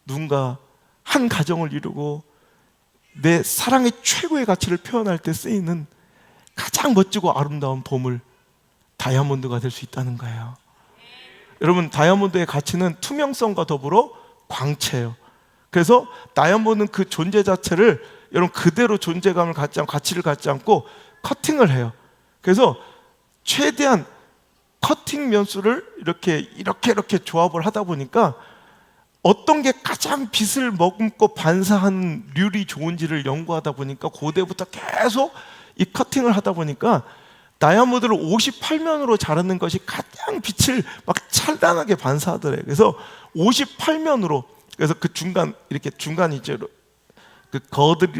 누군가 한 가정을 이루고 내 사랑의 최고의 가치를 표현할 때 쓰이는 가장 멋지고 아름다운 보물, 다이아몬드가 될 수 있다는 거예요. 여러분, 다이아몬드의 가치는 투명성과 더불어 광채예요. 그래서 다이아몬드는 그 존재 자체를 여러분 그대로 존재감을 갖지 않고 가치를 갖지 않고 커팅을 해요. 그래서 최대한 커팅 면수를 이렇게 조합을 하다 보니까 어떤 게 가장 빛을 머금고 반사하는 률이 좋은지를 연구하다 보니까 고대부터 계속 이 커팅을 하다 보니까 다이아몬드를 58면으로 자르는 것이 가장 빛을 막 찬란하게 반사하더래요. 그래서 58면으로, 그래서 그 중간, 이렇게 중간 이제 그 거들의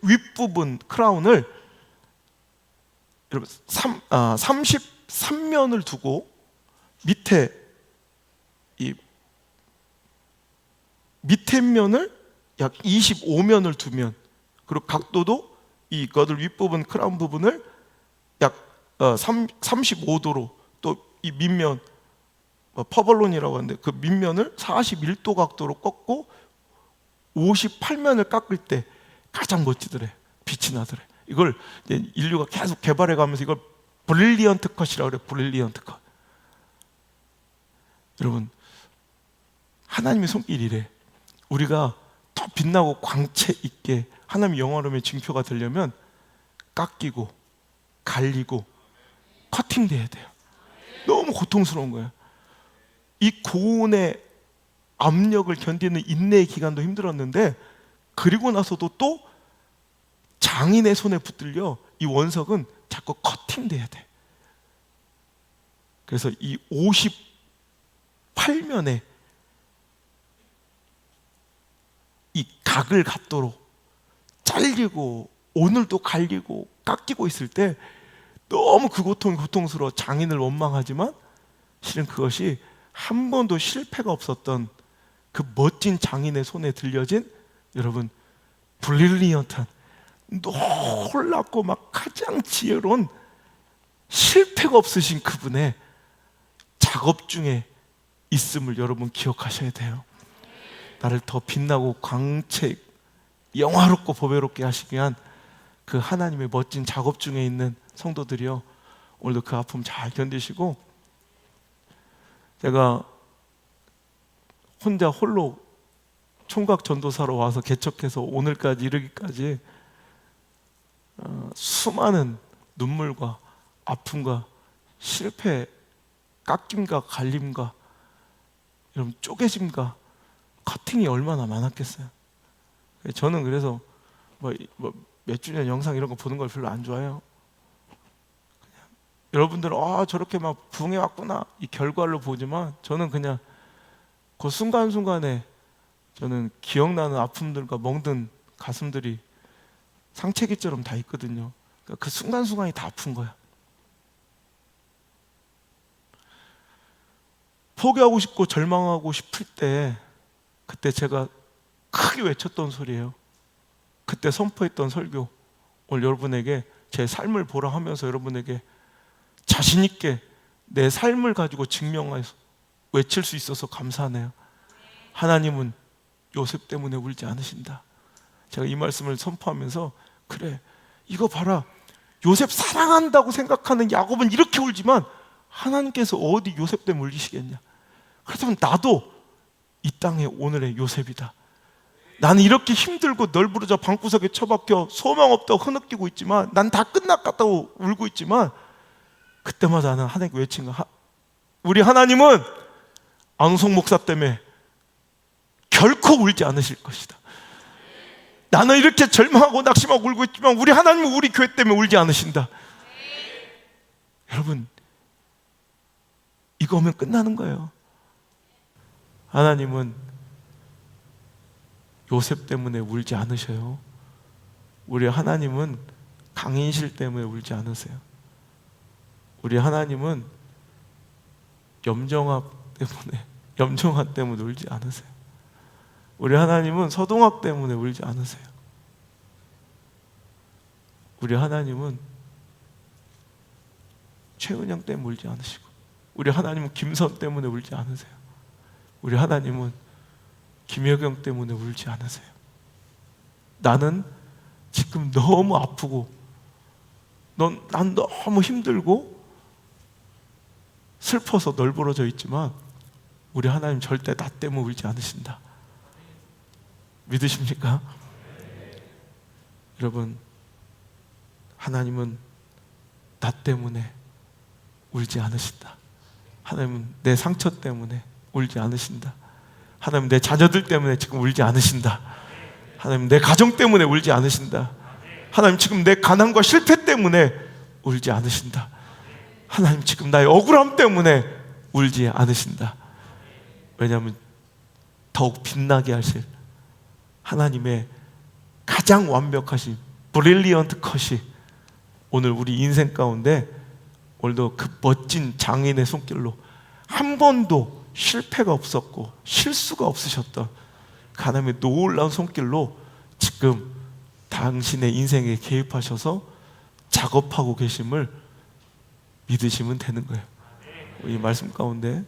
윗부분 크라운을 여러분 33면을 두고 밑에 이 밑에 면을 약 25면을 두면, 그리고 각도도 이것을 윗부분 크라운 부분을 약 35도로, 또 이 밑면 퍼벌론이라고 하는데 그 밑면을 41도 각도로 꺾고 58면을 깎을 때 가장 멋지더래. 빛이 나더래. 이걸 이제 인류가 계속 개발해 가면서 이걸 브릴리언트 컷이라고 그래. 브릴리언트 컷. 여러분, 하나님의 손길이래. 우리가 더 빛나고 광채 있게 하나님의 영화로움의 징표가 되려면 깎이고 갈리고 커팅돼야 돼요. 너무 고통스러운 거예요. 이 고온의 압력을 견디는 인내의 기간도 힘들었는데, 그리고 나서도 또 장인의 손에 붙들려 이 원석은 자꾸 커팅돼야 돼. 그래서 이 58면에 이 각을 갖도록 잘리고 오늘도 갈리고 깎이고 있을 때 너무 그 고통이 고통스러워 장인을 원망하지만, 실은 그것이 한 번도 실패가 없었던 그 멋진 장인의 손에 들려진, 여러분, 브릴리언트한, 놀랍고 막 가장 지혜로운, 실패가 없으신 그분의 작업 중에 있음을 여러분 기억하셔야 돼요. 나를 더 빛나고 광채, 영화롭고 보배롭게 하시기 위한 그 하나님의 멋진 작업 중에 있는 성도들이요, 오늘도 그 아픔 잘 견디시고, 제가 혼자 홀로 총각 전도사로 와서 개척해서 오늘까지 이르기까지 수많은 눈물과 아픔과 실패, 깎임과 갈림과 여러분 쪼개짐과 커팅이 얼마나 많았겠어요. 저는 그래서 몇 주년 영상 이런 거 보는 걸 별로 안 좋아해요. 그냥 여러분들은 저렇게 막 부흥해 왔구나 이 결과로 보지만, 저는 그냥 그 순간순간에 저는 기억나는 아픔들과 멍든 가슴들이 상체기처럼 다 있거든요. 그러니까 그 순간순간이 다 아픈 거야. 포기하고 싶고 절망하고 싶을 때, 그때 제가 크게 외쳤던 소리예요. 그때 선포했던 설교, 오늘 여러분에게 제 삶을 보라 하면서 여러분에게 자신 있게 내 삶을 가지고 증명해서 외칠 수 있어서 감사하네요. 하나님은 요셉 때문에 울지 않으신다. 제가 이 말씀을 선포하면서, 그래, 이거 봐라, 요셉 사랑한다고 생각하는 야곱은 이렇게 울지만 하나님께서 어디 요셉 때문에 울리시겠냐. 그렇다면 나도 이 땅의 오늘의 요셉이다. 나는 이렇게 힘들고 널브러져 방구석에 처박혀 소망 없다고 흐느끼고 있지만, 난 다 끝났다고 울고 있지만, 그때마다 나는 하나님께 외친 거, 우리 하나님은 안우성 목사 때문에 결코 울지 않으실 것이다. 나는 이렇게 절망하고 낙심하고 울고 있지만 우리 하나님은 우리 교회 때문에 울지 않으신다. 여러분, 이거 오면 끝나는 거예요. 하나님은 요셉 때문에 울지 않으셔요. 우리 하나님은 강인실 때문에 울지 않으세요. 우리 하나님은 염정학 때문에 울지 않으세요. 우리 하나님은 서동학 때문에 울지 않으세요. 우리 하나님은 최은영 때문에 울지 않으시고, 우리 하나님은 김선 때문에 울지 않으세요. 우리 하나님은 김여경 때문에 울지 않으세요. 나는 지금 너무 아프고 난 너무 힘들고 슬퍼서 널브러져 있지만 우리 하나님 절대 나 때문에 울지 않으신다. 믿으십니까? 여러분, 하나님은 나 때문에 울지 않으신다. 하나님은 내 상처 때문에 울지 않으신다. 하나님 내 자녀들 때문에 지금 울지 않으신다. 하나님 내 가정 때문에 울지 않으신다. 하나님 지금 내 가난과 실패 때문에 울지 않으신다. 하나님 지금 나의 억울함 때문에 울지 않으신다. 왜냐하면 더욱 빛나게 하실 하나님의 가장 완벽하신 브릴리언트 컷이 오늘 우리 인생 가운데 오늘도 그 멋진 장인의 손길로 한 번도 실패가 없었고 실수가 없으셨던 하나님의 놀라운 손길로 지금 당신의 인생에 개입하셔서 작업하고 계심을 믿으시면 되는 거예요. 이 말씀 가운데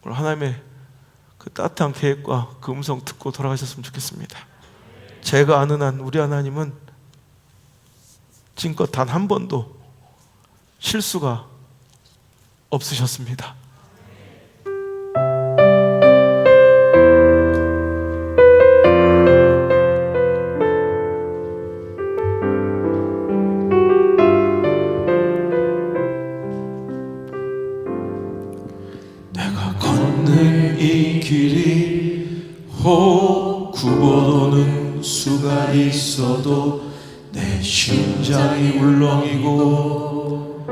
오늘 하나님의 그 따뜻한 계획과 그 음성 듣고 돌아가셨으면 좋겠습니다. 제가 아는 한 우리 하나님은 지금껏 단 한 번도 실수가 없으셨습니다. 내가 걷는 이 길이 굽어도는 수가 있어도 내 심장이 울렁이고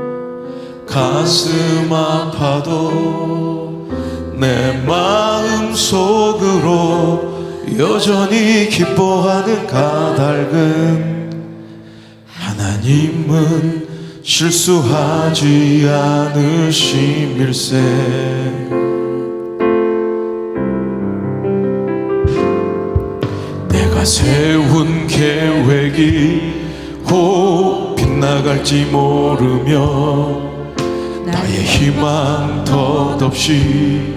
가슴 아파도 내 마음 속으로 여전히 기뻐하는 까닭은 하나님은 실수하지 않으심일세. 내가 세운 계획이 혹 빗나갈지 모르며 나의 희망 덧없이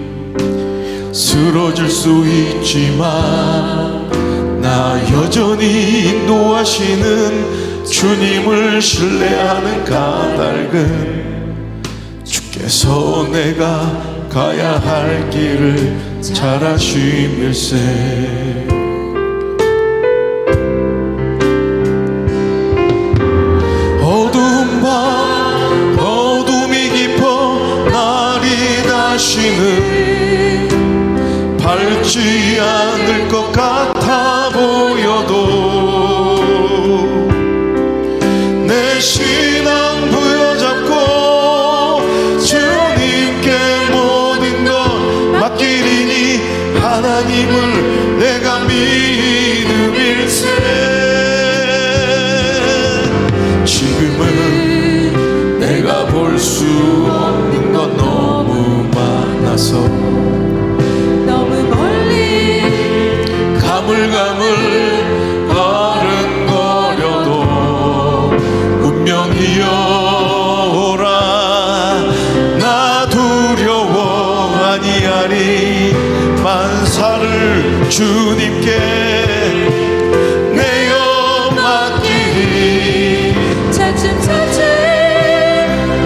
쓰러질 수 있지만 나 여전히 인도하시는 주님을 신뢰하는 까닭은 주께서 내가 가야 할 길을 잘 아심일세. 어두운 밤 어둠이 깊어 날이 다시는 밝지 않을 것 같아 보여도 내 신앙 부여잡고 주님께 모든 것 맡기리니 하나님을 내가 믿음일세. 지금은 내가 볼 수 없는 것 너무 많아서 너무 멀리 가물가물 아른거려도 운명이여 오라. 나 두려워 아니하리. 만사를 주님께 내어 맡기리. 차츰차츰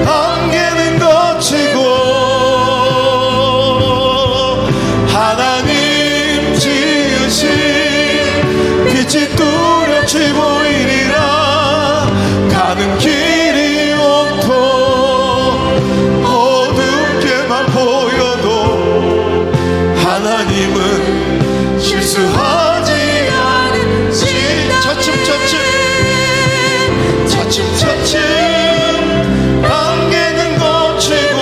안개는 거치고 하나님 지으신 빛이 뚜렷이 보이리라. 가는 길이 온통 어둡게만 보여도 하나님은 실수하지 않으신다. 차츰차츰 안개는 거치고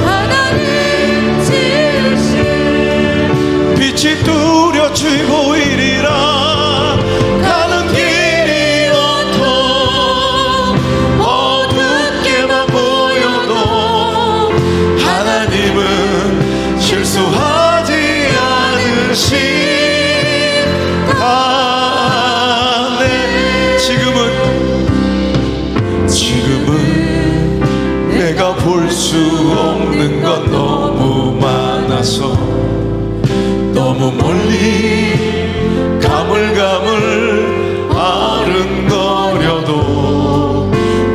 하나님 지으신 빛이 뚜렷이 보이리라. 가는 길이 온통 어둡게만 보여도 하나님은 실수하지 않으신다. 지금은 내가 볼 수 없는 건 너무 많아서 너무 멀리 가물가물 아른거려도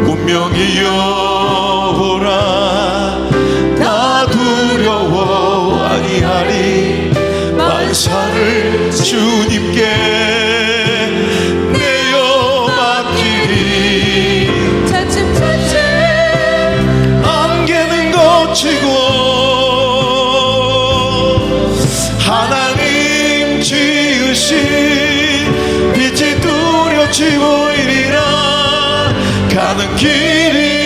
운명이여 오라. 나 두려워 아니하리. 만사를 주님께 내어 맡기리. 차츰차츰 안개는 거치고 하나님 지으신 빛이 뚜렷이 보이리라. 가는 길이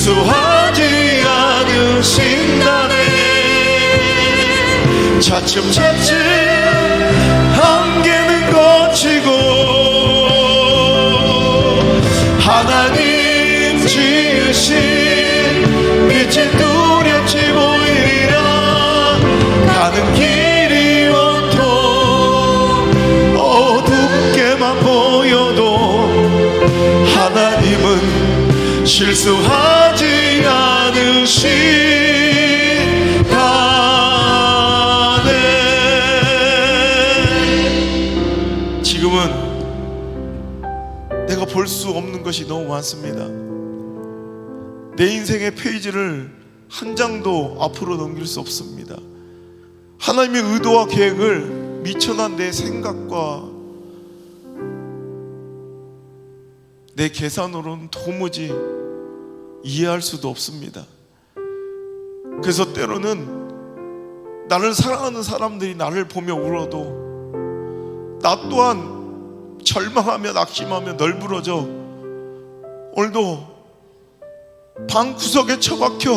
실수하지 않으신다네. 차츰차츰 한계는 거치고 하나님 지으신 빛이 뚜렷이 보이리라. 가는 길이 온통 어둡게만 보여도 하나님은 실수하지 않으시다네. 지금은 내가 볼 수 없는 것이 너무 많습니다. 내 인생의 페이지를 한 장도 앞으로 넘길 수 없습니다. 하나님의 의도와 계획을 미천한 내 생각과 내 계산으로는 도무지 이해할 수도 없습니다. 그래서 때로는 나를 사랑하는 사람들이 나를 보며 울어도 나 또한 절망하며 낙심하며 널브러져 오늘도 방 구석에 처박혀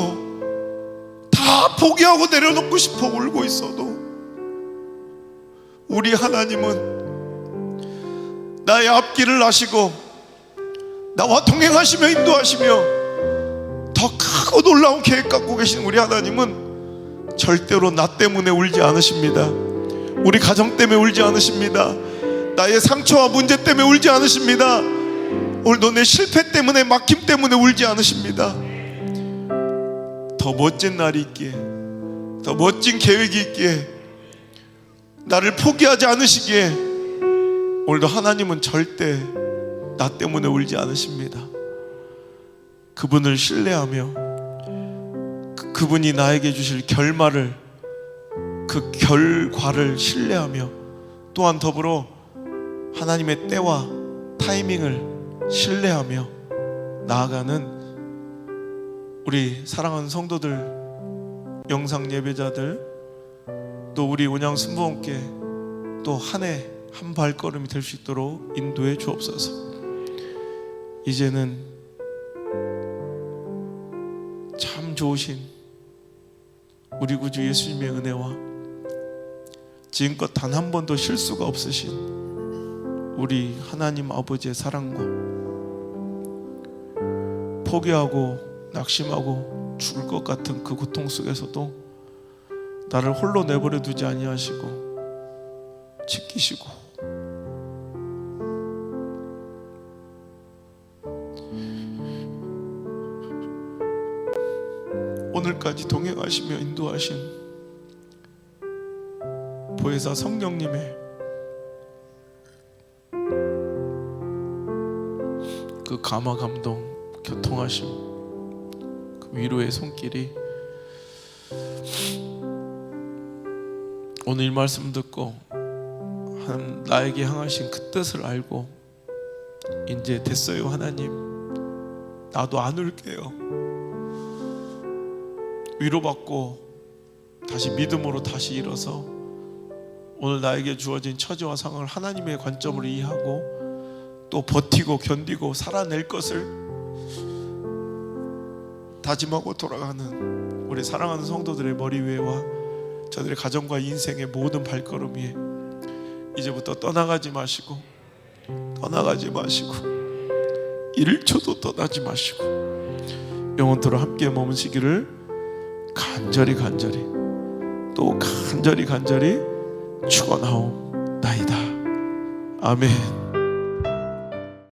다 포기하고 내려놓고 싶어 울고 있어도 우리 하나님은 나의 앞길을 아시고 나와 동행하시며 인도하시며 더 크고 놀라운 계획 갖고 계신 우리 하나님은 절대로 나 때문에 울지 않으십니다. 우리 가정 때문에 울지 않으십니다. 나의 상처와 문제 때문에 울지 않으십니다. 오늘도 내 실패 때문에 막힘 때문에 울지 않으십니다. 더 멋진 날이 있기에 더 멋진 계획이 있기에 나를 포기하지 않으시기에 오늘도 하나님은 절대 나 때문에 울지 않으십니다. 그분을 신뢰하며 그분이 나에게 주실 결말을 그 결과를 신뢰하며 또한 더불어 하나님의 때와 타이밍을 신뢰하며 나아가는 우리 사랑하는 성도들, 영상 예배자들, 또 우리 온양 순복음께 또 한 해 한 발걸음이 될 수 있도록 인도해 주옵소서. 이제는 참 좋으신 우리 구주 예수님의 은혜와 지금껏 단 한 번도 실수가 없으신 우리 하나님 아버지의 사랑과 포기하고 낙심하고 죽을 것 같은 그 고통 속에서도 나를 홀로 내버려 두지 아니하시고 지키시고 오늘까지 동행하시며 인도하신 보혜사 성령님의 그 감화 감동 교통하심 그 위로의 손길이 오늘 이 말씀 듣고 나에게 향하신 그 뜻을 알고 이제 됐어요 하나님 나도 안 울게요 위로받고 다시 믿음으로 다시 일어서 오늘 나에게 주어진 처지와 상황을 하나님의 관점으로 이해하고 또 버티고 견디고 살아낼 것을 다짐하고 돌아가는 우리 사랑하는 성도들의 머리 위에와 저들의 가정과 인생의 모든 발걸음 위에 이제부터 떠나가지 마시고 1초도 떠나지 마시고 영원토록 함께 머무시기를 간절히 또 간절히 축원하옵나이다. 아멘.